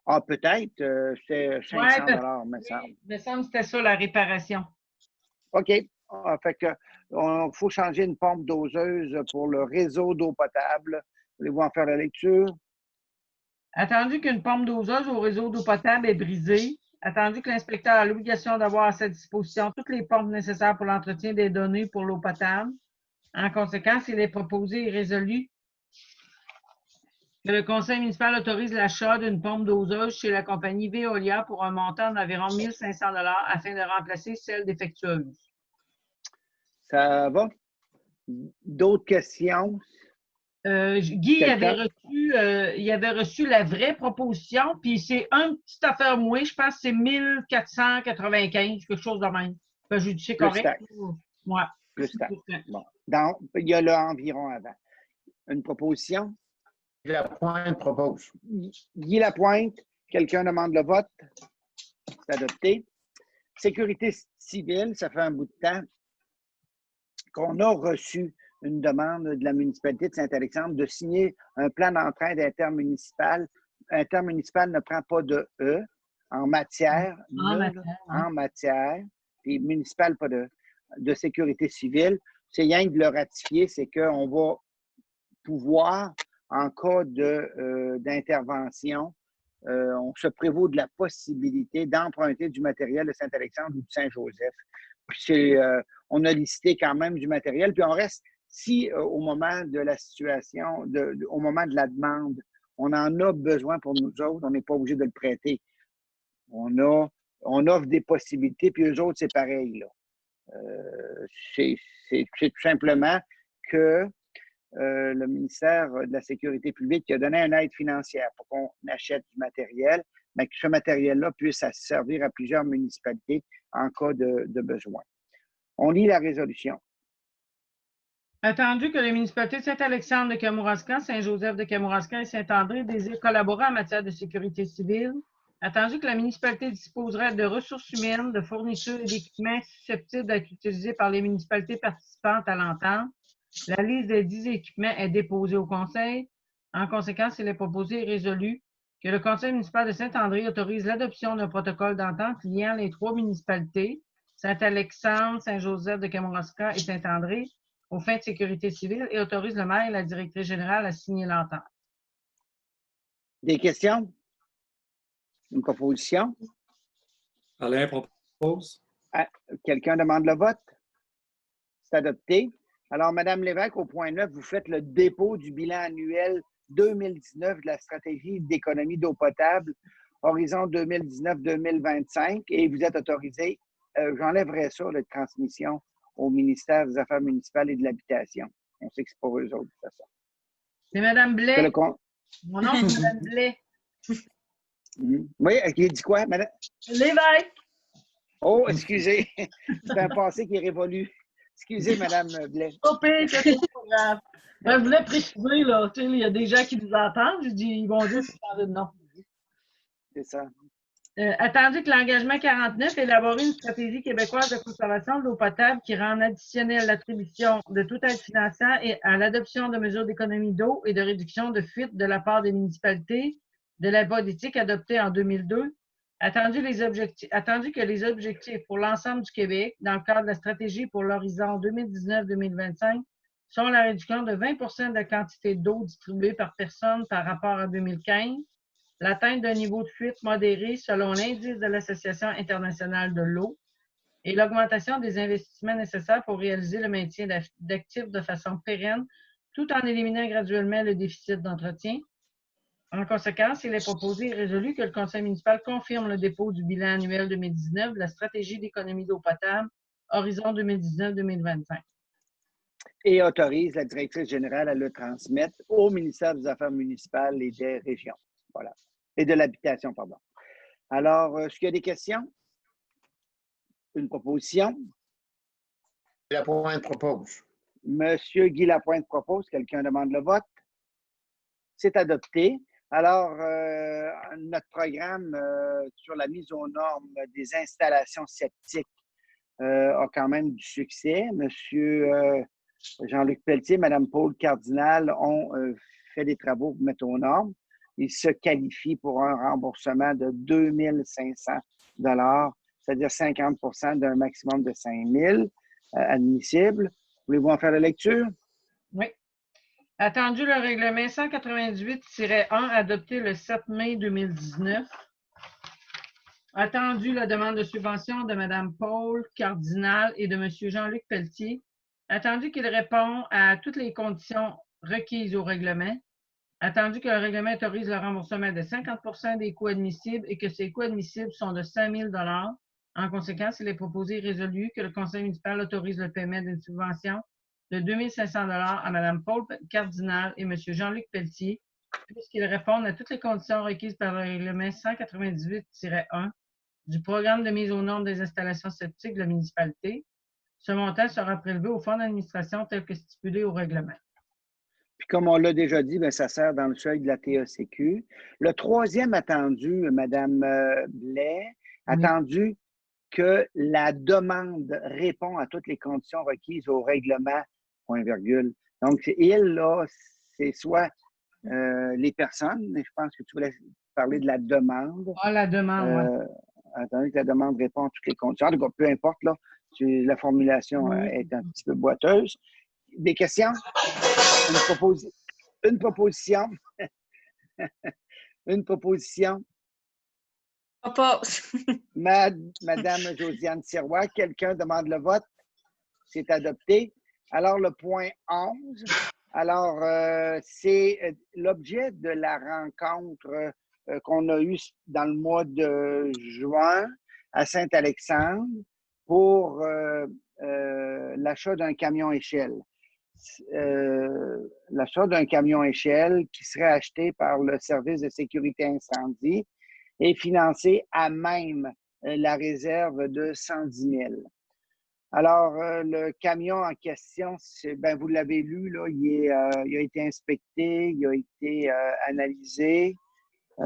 Ah, peut-être. C'est 500 $, me semble. Il me semble que c'était ça, la réparation. OK. Fait que il faut changer une pompe doseuse pour le réseau d'eau potable. Voulez-vous en faire la lecture? Attendu qu'une pompe doseuse au réseau d'eau potable est brisée, attendu que l'inspecteur a l'obligation d'avoir à sa disposition toutes les pompes nécessaires pour l'entretien des données pour l'eau potable. En conséquence, il est proposé et résolu que le conseil municipal autorise l'achat d'une pompe doseuse chez la compagnie Veolia pour un montant d'environ 1 500 $ afin de remplacer celle défectueuse. Ça va? D'autres questions? Guy il avait reçu la vraie proposition, puis c'est une petite affaire moins, je pense que c'est 1495, quelque chose de même. Je dis c'est correct. Ouais. Plus taxe. Bon. Il y a le environ avant. Une proposition? Guy Lapointe propose. Guy Lapointe, quelqu'un demande le vote? C'est adopté. Sécurité civile, ça fait un bout de temps qu'on a reçu une demande de la municipalité de Saint-Alexandre de signer un plan d'entraide intermunicipal. Intermunicipal ne prend pas de E en matière, puis municipal, pas de sécurité civile. C'est rien de le ratifier, c'est qu'on va pouvoir, en cas d'intervention, on se prévaut de la possibilité d'emprunter du matériel de Saint-Alexandre ou de Saint-Joseph. Puis on a listé quand même du matériel, puis on reste, si au moment de la situation, au moment de la demande, on en a besoin pour nous autres, on n'est pas obligé de le prêter. On offre des possibilités, puis eux autres, c'est pareil, là. C'est tout simplement que le ministère de la Sécurité publique a donné une aide financière pour qu'on achète du matériel, mais que ce matériel-là puisse servir à plusieurs municipalités en cas de besoin. On lit la résolution. Attendu que les municipalités de Saint-Alexandre de Kamouraska, Saint-Joseph de Kamouraska et Saint-André désirent collaborer en matière de sécurité civile, attendu que la municipalité disposerait de ressources humaines, de fournitures et d'équipements susceptibles d'être utilisés par les municipalités participantes à l'entente, la liste des 10 équipements est déposée au conseil. En conséquence, il est proposé et résolu que le conseil municipal de Saint-André autorise l'adoption d'un protocole d'entente liant les 3 municipalités, Saint-Alexandre, Saint-Joseph de Kamouraska et Saint-André, aux fins de sécurité civile et autorise le maire et la directrice générale à signer l'entente. Des questions? Une proposition? Alain propose. Quelqu'un demande le vote? C'est adopté. Alors, Mme Lévesque, au point 9, vous faites le dépôt du bilan annuel 2019 de la stratégie d'économie d'eau potable, horizon 2019-2025, et vous êtes autorisé, j'enlèverai ça, la transmission au ministère des Affaires municipales et de l'Habitation. On sait que c'est pour eux autres, de toute façon. C'est Mme Blais. Mon nom, c'est Mme Blais. Oui, qui dit quoi, Madame? Lévesque. Oh, excusez. C'est un passé qui est révolu. Excusez, Mme Blais. Pas pire, c'est pas grave. Ben, je voulais préciser, là, tu sais, il y a des gens qui nous entendent. Je dis, ils vont dire que c'est changer de nom. C'est ça. Attendu que l'engagement 49 élaborer une stratégie québécoise de conservation de l'eau potable qui rend additionnelle l'attribution de toute aide financière et à l'adoption de mesures d'économie d'eau et de réduction de fuite de la part des municipalités de la politique adoptée en 2002. Attendu que les objectifs pour l'ensemble du Québec, dans le cadre de la stratégie pour l'horizon 2019-2025, sont la réduction de 20 de la quantité d'eau distribuée par personne par rapport à 2015, l'atteinte d'un niveau de fuite modéré selon l'indice de l'Association internationale de l'eau et l'augmentation des investissements nécessaires pour réaliser le maintien d'actifs de façon pérenne, tout en éliminant graduellement le déficit d'entretien. En conséquence, il est proposé et résolu que le Conseil municipal confirme le dépôt du bilan annuel 2019 de la stratégie d'économie d'eau potable, horizon 2019-2025. Et autorise la directrice générale à le transmettre au ministère des Affaires municipales et des régions. Voilà. Et de l'habitation, pardon. Alors, est-ce qu'il y a des questions? Une proposition? Lapointe propose. Monsieur Guy Lapointe propose. Quelqu'un demande le vote? C'est adopté. Alors, notre programme sur la mise aux normes des installations septiques a quand même du succès. Monsieur Jean-Luc Pelletier, Mme Paul Cardinal ont fait des travaux pour mettre aux normes. Ils se qualifient pour un remboursement de 2 500 $, c'est-à-dire 50 d'un maximum de 5 000 admissible. Voulez-vous en faire la lecture? Oui. Attendu le règlement 198-1 adopté le 7 mai 2019. Attendu la demande de subvention de Mme Paul Cardinal et de M. Jean-Luc Pelletier. Attendu qu'il répond à toutes les conditions requises au règlement. Attendu que le règlement autorise le remboursement de 50 des coûts admissibles et que ces coûts admissibles sont de 5 000 $. En conséquence, il est proposé et résolu que le Conseil municipal autorise le paiement d'une subvention de 2 500 $ à Mme Paul Cardinal et M. Jean-Luc Pelletier, puisqu'ils répondent à toutes les conditions requises par le règlement 198-1 du programme de mise aux normes des installations septiques de la municipalité. Ce montant sera prélevé au fonds d'administration tel que stipulé au règlement. Puis comme on l'a déjà dit, bien, ça sert dans le seuil de la TACQ. Le troisième attendu, Mme Blais, attendu que la demande répond à toutes les conditions requises au règlement, point virgule. Donc, il, là, c'est soit les personnes, mais je pense que tu voulais parler de la demande. Ah, la demande, oui. Attendu que la demande répond à toutes les conditions. En tout cas, peu importe, là, la formulation est un petit peu boiteuse. Des questions? Une proposition. Une proposition. Propose. Madame Josiane Sirois, quelqu'un demande le vote? C'est adopté. Alors, le point 11. Alors, c'est l'objet de la rencontre qu'on a eue dans le mois de juin à Saint-Alexandre pour l'achat d'un camion échelle. L'achat d'un camion échelle qui serait acheté par le service de sécurité incendie et financé à même la réserve de 110 000. Alors, le camion en question, ben, vous l'avez lu, là, il a été inspecté, il a été analysé.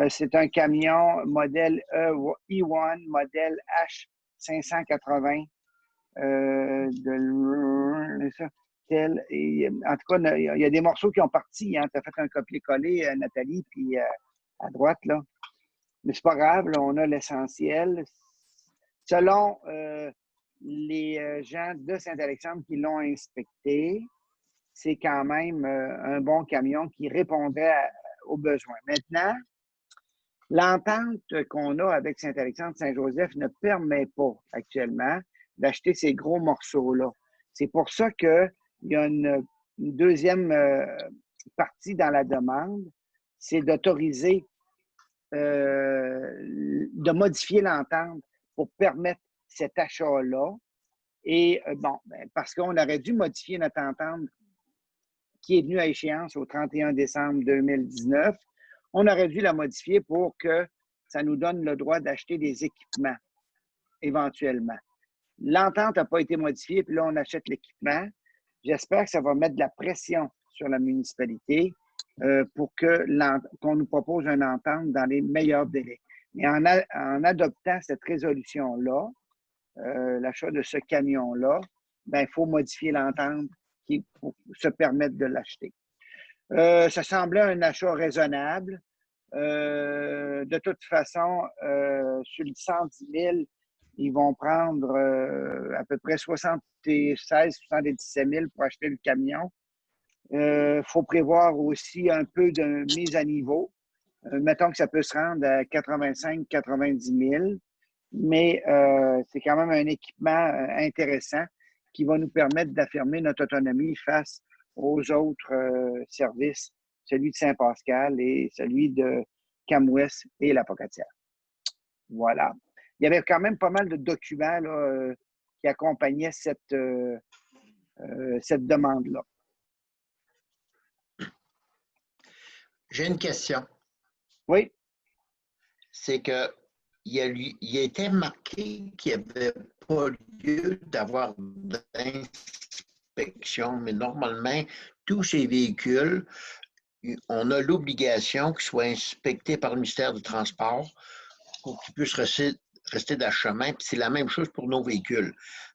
C'est un camion modèle E1, modèle H580 en tout cas, il y a des morceaux qui ont parti. Hein. Tu as fait un copier-coller, Nathalie, puis à droite, là. Mais c'est pas grave, là, on a l'essentiel. Selon les gens de Saint-Alexandre qui l'ont inspecté, c'est quand même un bon camion qui répondrait aux besoins. Maintenant, l'entente qu'on a avec Saint-Alexandre-Saint-Joseph ne permet pas actuellement d'acheter ces gros morceaux-là. C'est pour ça que il y a une deuxième partie dans la demande, c'est d'autoriser, de modifier l'entente pour permettre cet achat-là. Et bon, parce qu'on aurait dû modifier notre entente qui est venue à échéance au 31 décembre 2019. On aurait dû la modifier pour que ça nous donne le droit d'acheter des équipements éventuellement. L'entente n'a pas été modifiée, puis là, on achète l'équipement. J'espère que ça va mettre de la pression sur la municipalité pour qu'on nous propose une entente dans les meilleurs délais. Mais en adoptant cette résolution-là, l'achat de ce camion-là, il faut modifier l'entente pour se permettre de l'acheter. Ça semblait un achat raisonnable. De toute façon, sur les 110 000, ils vont prendre à peu près 76-77 000 pour acheter le camion. Faut prévoir aussi un peu de mise à niveau. Mettons que ça peut se rendre à 85-90 000, mais c'est quand même un équipement intéressant qui va nous permettre d'affirmer notre autonomie face aux autres services, celui de Saint-Pascal et celui de Cam-Ouest et la Pocatière. Voilà. Il y avait quand même pas mal de documents là, qui accompagnaient cette demande-là. J'ai une question. Oui. C'est que il a été marqué qu'il n'y avait pas lieu d'avoir d'inspection, mais normalement, tous ces véhicules, on a l'obligation qu'ils soient inspectés par le ministère du Transport pour qu'ils puissent rester dans le chemin. Puis c'est la même chose pour nos véhicules.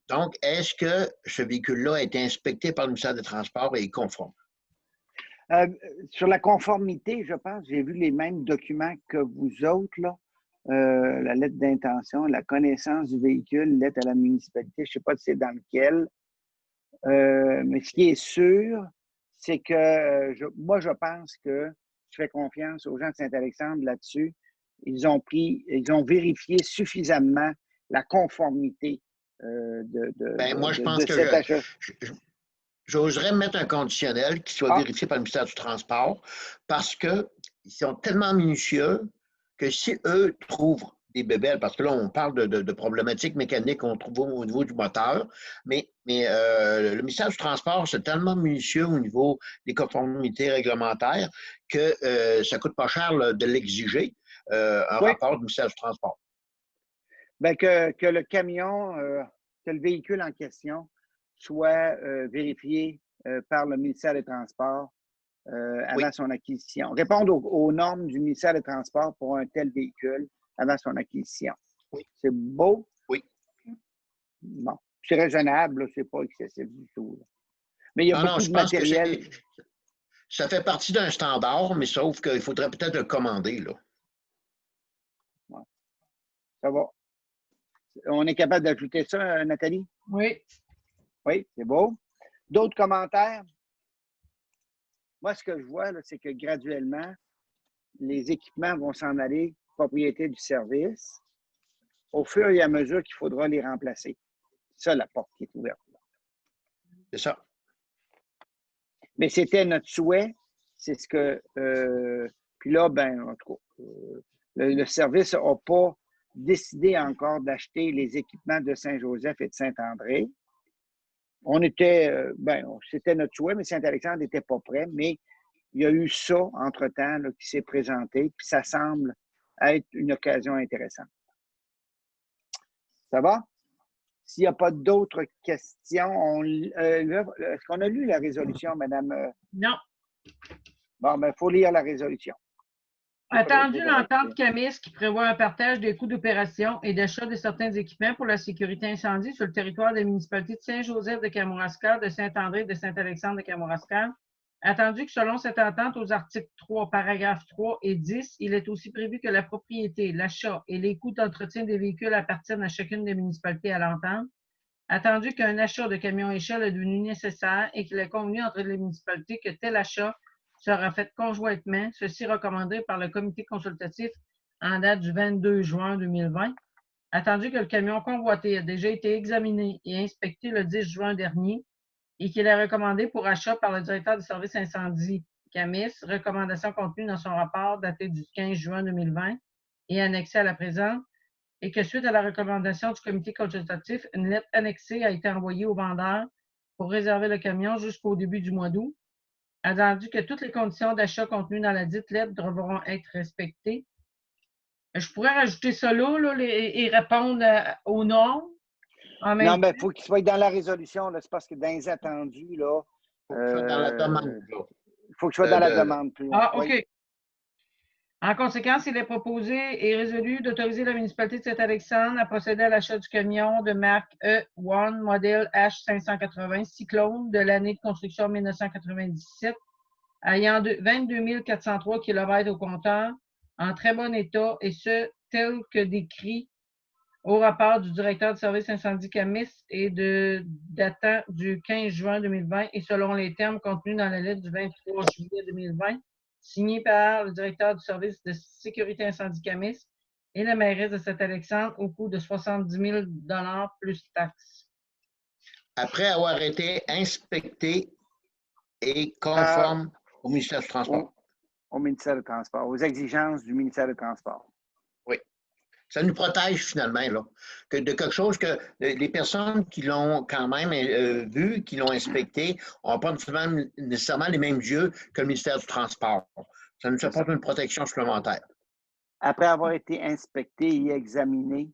Donc, est-ce que ce véhicule-là a été inspecté par le ministère des Transports et est conforme? Sur la conformité, je pense, j'ai vu les mêmes documents que vous autres, là. La lettre d'intention, la connaissance du véhicule, lettre à la municipalité, je ne sais pas si c'est dans lequel. Mais ce qui est sûr, c'est que moi, je pense que je fais confiance aux gens de Saint-Alexandre là-dessus. Ils ont vérifié suffisamment la conformité moi, je pense de cet achat. J'oserais mettre un conditionnel qui soit vérifié par le ministère du Transport parce qu'ils sont tellement minutieux que si eux trouvent des bébelles, parce que là, on parle de problématiques mécaniques qu'on trouve au niveau du moteur, mais le ministère du Transport, c'est tellement minutieux au niveau des conformités réglementaires que ça ne coûte pas cher là, de l'exiger, un rapport du ministère du Transport. Bien, que le camion, que le véhicule en question soit vérifié par le ministère des Transports avant son acquisition. Répondre aux normes du ministère des Transports pour un tel véhicule avant son acquisition. Oui. C'est beau? Oui. Bon. C'est raisonnable, c'est pas excessif du tout. Là. Mais il y a beaucoup de matériel. Ça fait partie d'un standard, mais sauf qu'il faudrait peut-être le commander. Là. Ouais. Ça va. On est capable d'ajouter ça, Nathalie? Oui. Oui, c'est beau. D'autres commentaires? Moi, ce que je vois, c'est que graduellement, les équipements vont s'en aller propriété du service au fur et à mesure qu'il faudra les remplacer. C'est ça la porte qui est ouverte. C'est ça. Mais c'était notre souhait. C'est ce que... puis là, en tout cas, le service n'a pas décidé encore d'acheter les équipements de Saint-Joseph et de Saint-André. On était, c'était notre souhait, mais Saint-Alexandre n'était pas prêt. Mais il y a eu ça, entre-temps, là, qui s'est présenté, puis ça semble être une occasion intéressante. Ça va? S'il n'y a pas d'autres questions, est-ce qu'on a lu la résolution, Madame? Non. Bon, il faut lire la résolution. Attendu l'entente CAMIS qui prévoit un partage des coûts d'opération et d'achat de certains équipements pour la sécurité incendie sur le territoire des municipalités de Saint-Joseph de Kamouraska, de Saint-André et de Saint-Alexandre de Kamouraska. Attendu que selon cette entente aux articles 3, paragraphes 3 et 10, il est aussi prévu que la propriété, l'achat et les coûts d'entretien des véhicules appartiennent à chacune des municipalités à l'entente. Attendu qu'un achat de camions échelle est devenu nécessaire et qu'il est convenu entre les municipalités que tel achat sera fait conjointement, ceci recommandé par le comité consultatif en date du 22 juin 2020. Attendu que le camion convoité a déjà été examiné et inspecté le 10 juin dernier, et qu'il est recommandé pour achat par le directeur du service incendie Camis, recommandation contenue dans son rapport daté du 15 juin 2020 et annexée à la présente, et que suite à la recommandation du comité consultatif, une lettre annexée a été envoyée au vendeur pour réserver le camion jusqu'au début du mois d'août, attendu que toutes les conditions d'achat contenues dans la dite lettre devront être respectées. Je pourrais rajouter ça là, et répondre aux normes. Non, mais il faut qu'il soit dans la résolution. C'est parce que dans les attendus, là. Il faut que ce soit dans la demande. Il faut que ce soit dans la demande. Plus loin. OK. Oui. En conséquence, il est proposé et résolu d'autoriser la municipalité de Saint-Alexandre à procéder à l'achat du camion de marque E1 modèle H580 Cyclone de l'année de construction 1997, ayant 22 403 km au compteur, en très bon état, et ce, tel que décrit au rapport du directeur du service incendie Camis et datant du 15 juin 2020 et selon les termes contenus dans la lettre du 23 juillet 2020, signée par le directeur du service de sécurité incendie Camis et la mairesse de Saint-Alexandre au coût de 70 000 plus taxes. Après avoir été inspecté et conforme au ministère du Transport. Au ministère du Transport, aux exigences du ministère du Transport. Oui. Ça nous protège finalement là, de quelque chose que les personnes qui l'ont quand même vu, qui l'ont inspecté, n'ont pas nécessairement les mêmes yeux que le ministère du Transport. Ça nous apporte une protection supplémentaire. Après avoir été inspecté et examiné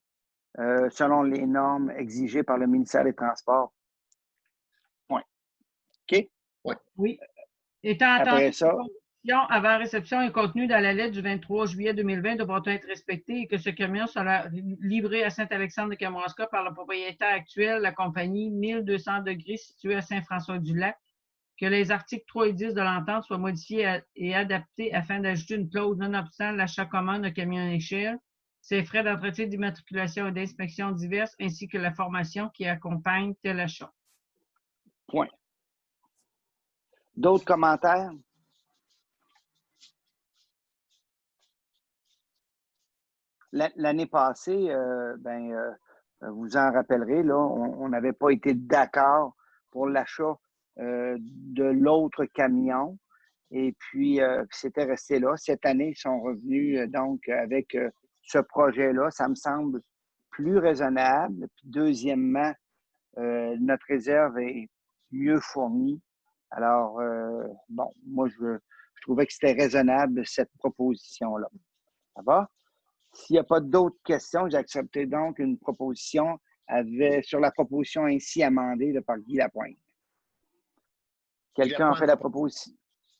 selon les normes exigées par le ministère des Transports. Oui. OK? Oui. Oui. Étant entendu ça, avant réception et contenu dans la lettre du 23 juillet 2020 devront être respectés et que ce camion sera livré à Saint-Alexandre-de-Kamouraska par le propriétaire actuel, la compagnie 1200 degrés située à Saint-François-du-Lac, que les articles 3 et 10 de l'entente soient modifiés et adaptés afin d'ajouter une clause nonobstant l'achat commun de camions à échelle, ses frais d'entretien, d'immatriculation et d'inspection diverses, ainsi que la formation qui accompagne tel achat. Point. D'autres commentaires? L'année passée, vous en rappellerez, là, on n'avait pas été d'accord pour l'achat de l'autre camion. Et puis, c'était resté là. Cette année, ils sont revenus donc avec ce projet-là. Ça me semble plus raisonnable. Puis, deuxièmement, notre réserve est mieux fournie. Alors, moi, je trouvais que c'était raisonnable, cette proposition-là. Ça va? S'il n'y a pas d'autres questions, j'acceptais donc une proposition sur la proposition ainsi amendée par Guy Lapointe. Quelqu'un a fait la proposition?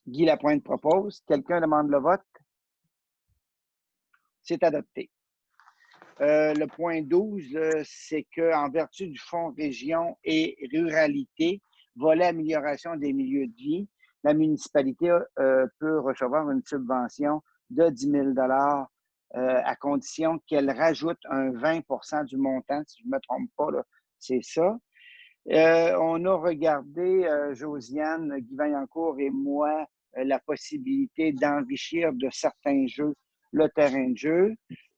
Guy Lapointe propose. Quelqu'un demande le vote? C'est adopté. Le point 12, c'est qu'en vertu du Fonds Région et Ruralité, volet amélioration des milieux de vie, la municipalité peut recevoir une subvention de 10 000 à condition qu'elle rajoute un 20 du montant, si je ne me trompe pas, c'est ça. On a regardé, Josiane, Guy Vaillancourt et moi, la possibilité d'enrichir de certains jeux le terrain de jeu.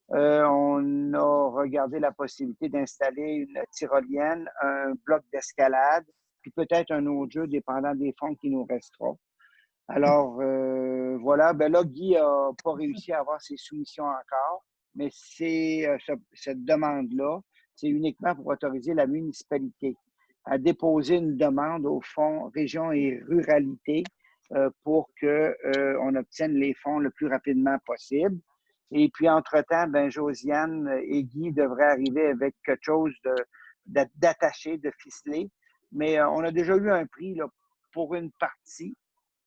On a regardé la possibilité d'installer une tyrolienne, un bloc d'escalade, puis peut-être un autre jeu dépendant des fonds qui nous resteront. Alors, voilà. Ben là, Guy n'a pas réussi à avoir ses soumissions encore, mais cette demande-là, c'est uniquement pour autoriser la municipalité à déposer une demande au Fonds Région et Ruralité pour qu'on obtienne les fonds le plus rapidement possible. Et puis, entre-temps, Josiane et Guy devraient arriver avec quelque chose d'attaché, de ficelé. Mais on a déjà eu un prix là, pour une partie.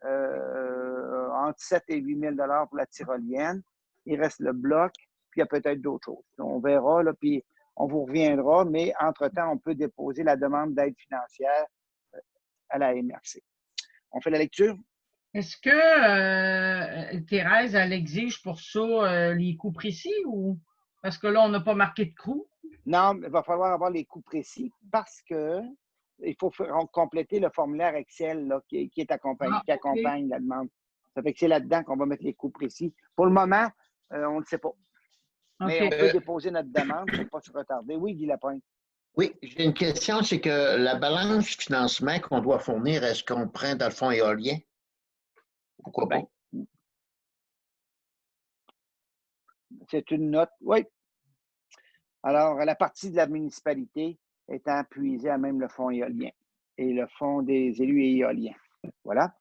Entre 7 et 8 000 $ pour la tyrolienne. Il reste le bloc, puis il y a peut-être d'autres choses. On verra, là, puis on vous reviendra, mais entre-temps, on peut déposer la demande d'aide financière à la MRC. On fait la lecture? Est-ce que Thérèse, elle exige pour ça les coûts précis ou parce que là, on n'a pas marqué de coûts? Non, il va falloir avoir les coûts précis parce que il faut compléter le formulaire Excel là, qui accompagne la demande. Ça fait que c'est là-dedans qu'on va mettre les coûts précis. Pour le moment, on ne le sait pas. Mais on peut déposer notre demande pour ne pas se retarder. Oui, Guy Lapointe. Oui, j'ai une question, c'est que la balance de financement qu'on doit fournir, est-ce qu'on prend dans le fonds éolien? Pourquoi pas? Ben, c'est une note, oui. Alors, la partie de la municipalité étant puisée à même le fonds éolien et le fonds des élus éoliens. Voilà.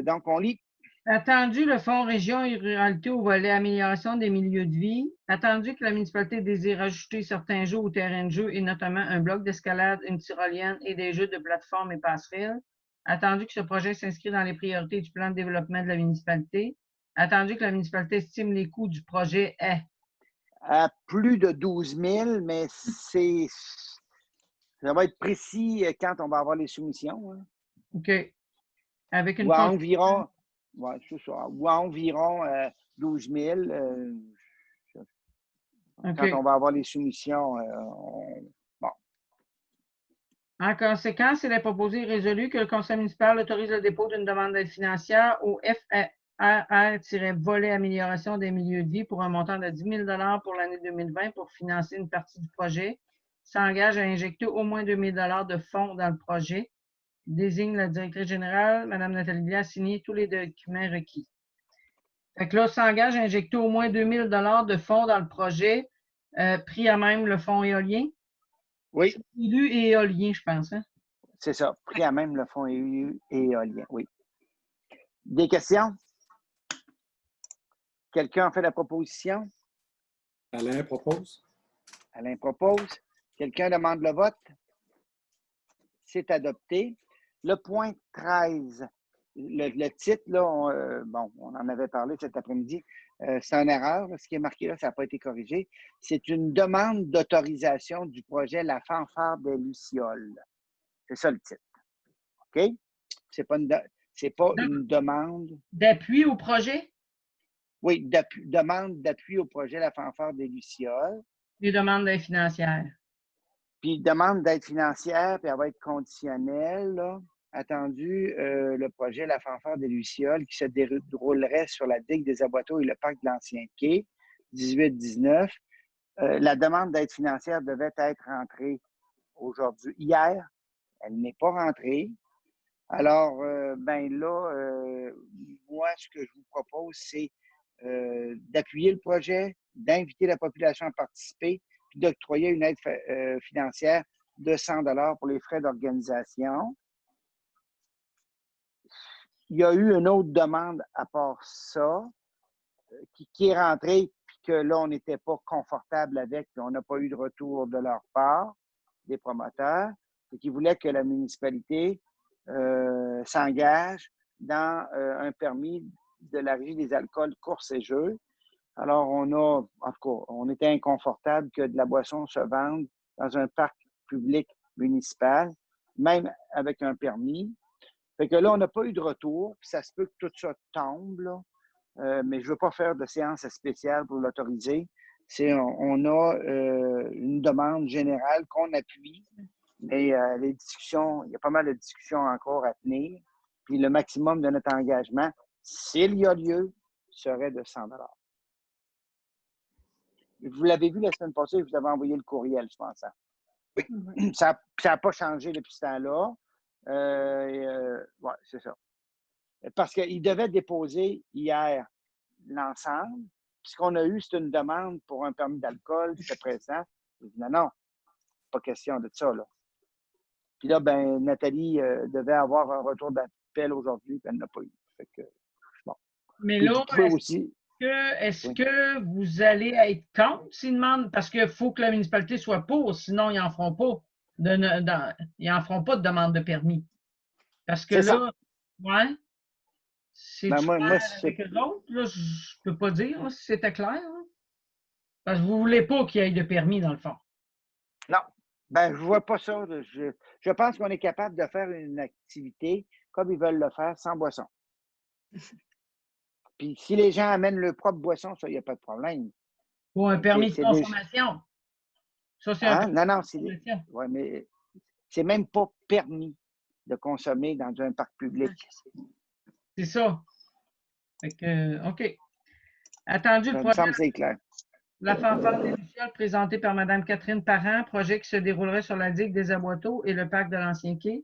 Donc, on lit. Attendu le Fonds Région et Ruralité au volet amélioration des milieux de vie. Attendu que la municipalité désire ajouter certains jeux au terrain de jeu et notamment un bloc d'escalade, une tyrolienne et des jeux de plateforme et passerelles. Attendu que ce projet s'inscrit dans les priorités du plan de développement de la municipalité. Attendu que la municipalité estime les coûts du projet est. À plus de 12 000, mais ça va être précis quand on va avoir les soumissions. Hein. OK. Avec une Ou à environ, ouais, c'est ça, ou à environ 12 000. Quand on va avoir les soumissions, bon. En conséquence, il est proposé et résolu que le conseil municipal autorise le dépôt d'une demande d'aide financière au FRR-volet amélioration des milieux de vie pour un montant de 10 000 pour l'année 2020 pour financer une partie du projet, s'engage à injecter au moins 2 000 de fonds dans le projet, désigne la directrice générale, Mme Nathalie Blais, a signé tous les documents requis. Fait que là, s'engage à injecter au moins 2 000 de fonds dans le projet, pris à même le fonds éolien. Oui. Élu et éolien, je pense. Hein? C'est ça, pris à même le fonds éolien, oui. Des questions? Quelqu'un a fait la proposition? Alain propose. Alain propose. Quelqu'un demande le vote? C'est adopté. Le point 13, le titre, là, on en avait parlé cet après-midi, c'est une erreur. Ce qui est marqué là, ça n'a pas été corrigé. C'est une demande d'autorisation du projet La Fanfare des Lucioles. C'est ça le titre. OK? C'est pas une demande. D'appui au projet? Oui, demande d'appui au projet La Fanfare des Lucioles. Des demandes d'aide financière. Puis demande d'aide financière, puis elle va être conditionnelle, là. Attendu le projet La Fanfare des Lucioles qui se déroulerait sur la digue des Aboiteaux et le parc de l'Ancien Quai, 18-19. La demande d'aide financière devait être rentrée aujourd'hui. Hier, elle n'est pas rentrée. Alors, moi, ce que je vous propose, c'est d'appuyer le projet, d'inviter la population à participer, puis d'octroyer une aide financière de 100 $ pour les frais d'organisation. Il y a eu une autre demande à part ça qui est rentrée, puis que là, on n'était pas confortable avec, puis on n'a pas eu de retour de leur part, des promoteurs, et qui voulaient que la municipalité s'engage dans un permis de la Régie des alcools, courses et jeux. Alors, en tout cas, on était inconfortable que de la boisson se vende dans un parc public municipal, même avec un permis. Fait que là, on n'a pas eu de retour, puis ça se peut que tout ça tombe, là. Mais je ne veux pas faire de séance spéciale pour l'autoriser. On a une demande générale qu'on appuie, mais les discussions, il y a pas mal de discussions encore à tenir. Puis le maximum de notre engagement, s'il y a lieu, serait de 100 $. Vous l'avez vu la semaine passée, je vous avais envoyé le courriel, je pense. Hein? Oui. Ça n'a pas changé depuis ce temps-là. Oui, c'est ça. Parce qu'il devait déposer hier l'ensemble. Puis ce qu'on a eu, c'est une demande pour un permis d'alcool, c'était présent. J'ai dit non, pas question de ça, là. Puis là, ben, Nathalie devait avoir un retour d'appel aujourd'hui, puis elle n'a pas eu. Fait que, bon. Mais puis là, est-ce que vous allez être contre s'ils demandent? Parce qu'il faut que la municipalité soit pour, sinon ils n'en feront pas. Ils n'en feront pas de demande de permis. Parce que là, ouais, c'est clair avec eux autres, là, je ne peux pas dire là, si c'était clair. Là. Parce que vous ne voulez pas qu'il y ait de permis, dans le fond. Non. Ben, je ne vois pas ça. Je pense qu'on est capable de faire une activité comme ils veulent le faire, sans boisson. Puis si les gens amènent leur propre boisson, ça, il n'y a pas de problème. Pour un permis de consommation. Ça, c'est un non, non, ouais, mais c'est même pas permis de consommer dans un parc public. C'est ça. Fait que, OK. Attendu le projet. Ça me semble c'est clair. La fanfare des Lucioles présentée par Mme Catherine Parent, projet qui se déroulerait sur la digue des Aboiteaux et le parc de l'Ancien Quai.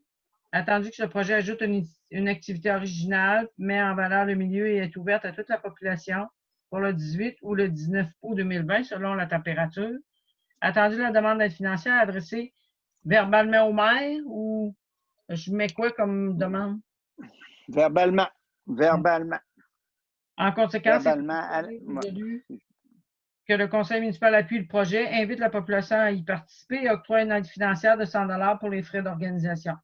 Attendu que ce projet ajoute une activité originale, met en valeur le milieu et est ouverte à toute la population pour le 18 ou le 19 août 2020 selon la température. Attendu la demande d'aide financière adressée verbalement au maire ou je mets quoi comme demande? Verbalement. Verbalement. En conséquence, Verbalement. résolu que le conseil municipal appuie le projet, invite la population à y participer et octroie une aide financière de 100 $ pour les frais d'organisation.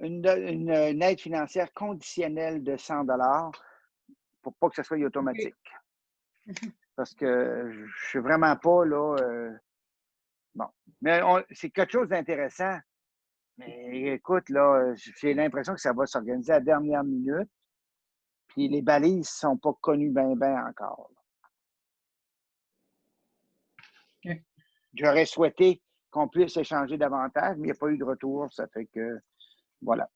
Une aide financière conditionnelle de 100 $ pour pas que ce soit automatique. Okay. Parce que je ne suis vraiment pas là. Bon. Mais c'est quelque chose d'intéressant. Mais écoute, là, j'ai l'impression que ça va s'organiser à la dernière minute. Puis les balises ne sont pas connues bien encore. Okay. J'aurais souhaité qu'on puisse échanger davantage, mais il n'y a pas eu de retour. Ça fait que, voilà.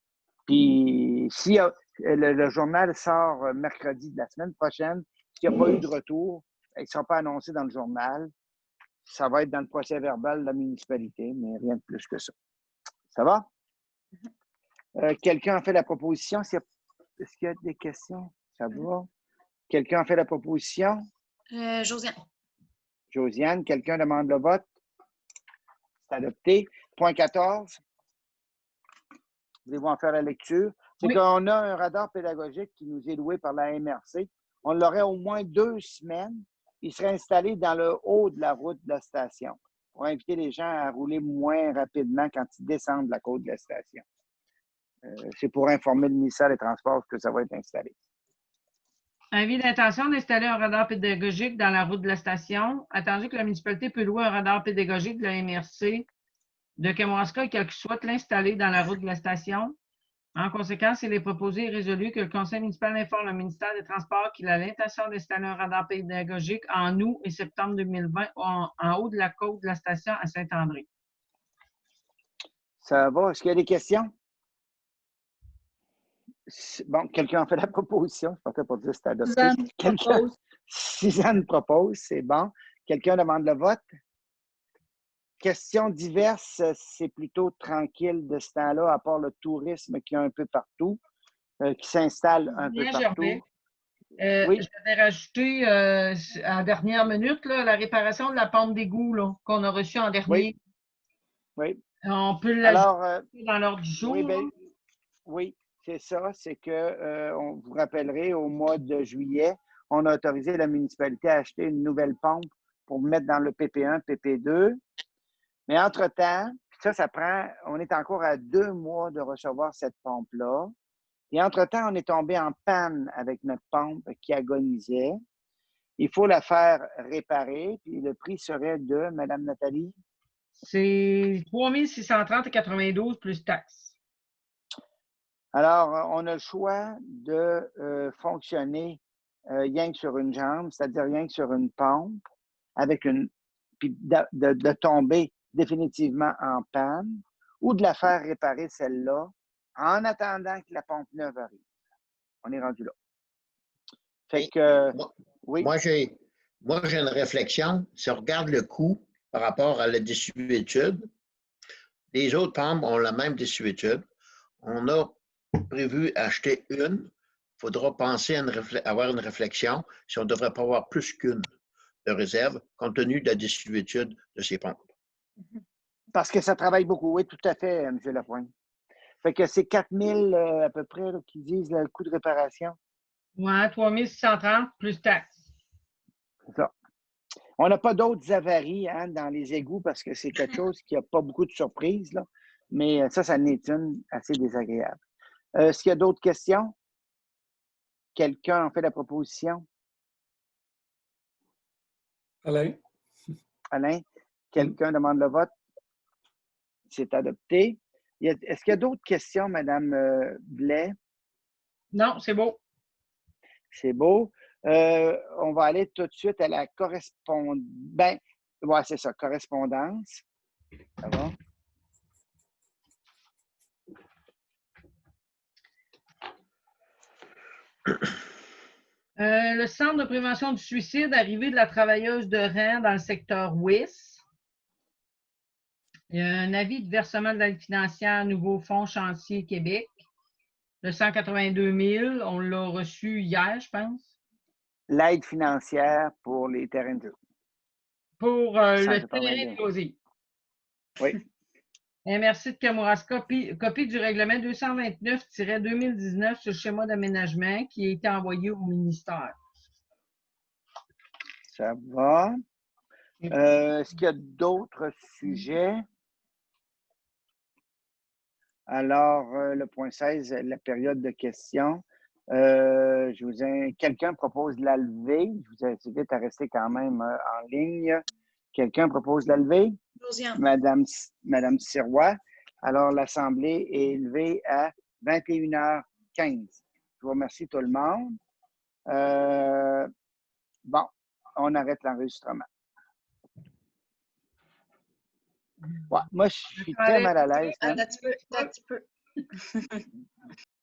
Puis, si le journal sort mercredi de la semaine prochaine, s'il n'y a pas eu de retour, ils ne seront pas annoncés dans le journal. Ça va être dans le procès verbal de la municipalité, mais rien de plus que ça. Ça va? Quelqu'un a fait la proposition? Est-ce qu'il y a des questions? Ça va? Quelqu'un a fait la proposition? Josiane. Josiane, quelqu'un demande le vote? C'est adopté. Point 14. Voulez-vous en faire la lecture? C'est oui. Qu'on a un radar pédagogique qui nous est loué par la MRC. On l'aurait au moins 2 semaines. Il serait installé dans le haut de la route de la station pour inviter les gens à rouler moins rapidement quand ils descendent la côte de la station. C'est pour informer le ministère des Transports que ça va être installé. Avis d'intention d'installer un radar pédagogique dans la route de la station, attendu que la municipalité peut louer un radar pédagogique de la MRC de Kamouraska et qu'elle souhaite l'installer dans la route de la station. En conséquence, il est proposé et résolu que le conseil municipal informe le ministère des Transports qu'il a l'intention d'installer un radar pédagogique en août et septembre 2020 en haut de la côte de la station à Saint-André. Ça va? Est-ce qu'il y a des questions? Bon, quelqu'un a fait la proposition. Je partais pour dire que c'était adopté. Suzanne propose, c'est bon. Quelqu'un demande le vote? Questions diverses, c'est plutôt tranquille de ce temps-là, à part le tourisme qu'il y a un peu partout, qui s'installe un peu partout. Oui. J'avais rajouté à la dernière minute là, la réparation de la pompe d'égout qu'on a reçue en dernier. Oui. On peut l'ajouter dans l'ordre du jour. Oui, c'est ça. C'est que, on vous rappellerait, au mois de juillet, on a autorisé la municipalité à acheter une nouvelle pompe pour mettre dans le PP1, PP2. Mais entre-temps, ça prend, on est encore à 2 mois de recevoir cette pompe-là. Et entre-temps, on est tombé en panne avec notre pompe qui agonisait. Il faut la faire réparer, puis le prix serait de, Mme Nathalie? C'est 3 630,92 plus taxes. Alors, on a le choix de fonctionner rien que sur une jambe, c'est-à-dire rien que sur une pompe, avec puis de tomber définitivement en panne, ou de la faire réparer celle-là en attendant que la pompe neuve arrive. On est rendu là. Fait que, oui. Moi, j'ai une réflexion. Si on regarde le coût par rapport à la désuétude, les autres pompes ont la même désuétude. On a prévu acheter une. Il faudra penser à avoir une réflexion si on ne devrait pas avoir plus qu'une de réserve, compte tenu de la désuétude de ces pompes. Parce que ça travaille beaucoup, oui, tout à fait, M. Lapointe. Fait que c'est 4 000 à peu près là, qui disent le coût de réparation. Oui, 3 630 plus taxes. C'est ça. On n'a pas d'autres avaries dans les égouts parce que c'est quelque chose qui n'a pas beaucoup de surprises, là. Mais ça n'est une assez désagréable. Est-ce qu'il y a d'autres questions? Quelqu'un en fait la proposition? Alain. Alain? Quelqu'un demande le vote? C'est adopté. Est-ce qu'il y a d'autres questions, Mme Blais? Non, c'est beau. C'est beau. On va aller tout de suite à la correspondance. Ben, ouais, c'est ça, correspondance. Ça va? Le Centre de prévention du suicide, arrivée de la travailleuse de Rennes dans le secteur WIS. Il y a un avis de versement de l'aide financière Nouveau Fonds Chantier Québec. Le 182 000, on l'a reçu hier, je pense. L'aide financière pour les terrains de jeu. Pour le 182. terrain de loisirs. Oui. Et merci de Kamouraska. Copie du règlement 229-2019 sur le schéma d'aménagement qui a été envoyé au ministère. Ça va. Est-ce qu'il y a d'autres sujets? Alors, le point 16, la période de questions. Quelqu'un propose de la lever. Je vous invite à rester quand même en ligne. Quelqu'un propose de la lever? Josiane. Madame Sirois. Alors, l'Assemblée est levée à 21h15. Je vous remercie tout le monde. Bon, on arrête l'enregistrement. Ouais, moi, je suis très mal à l'aise. Un petit peu.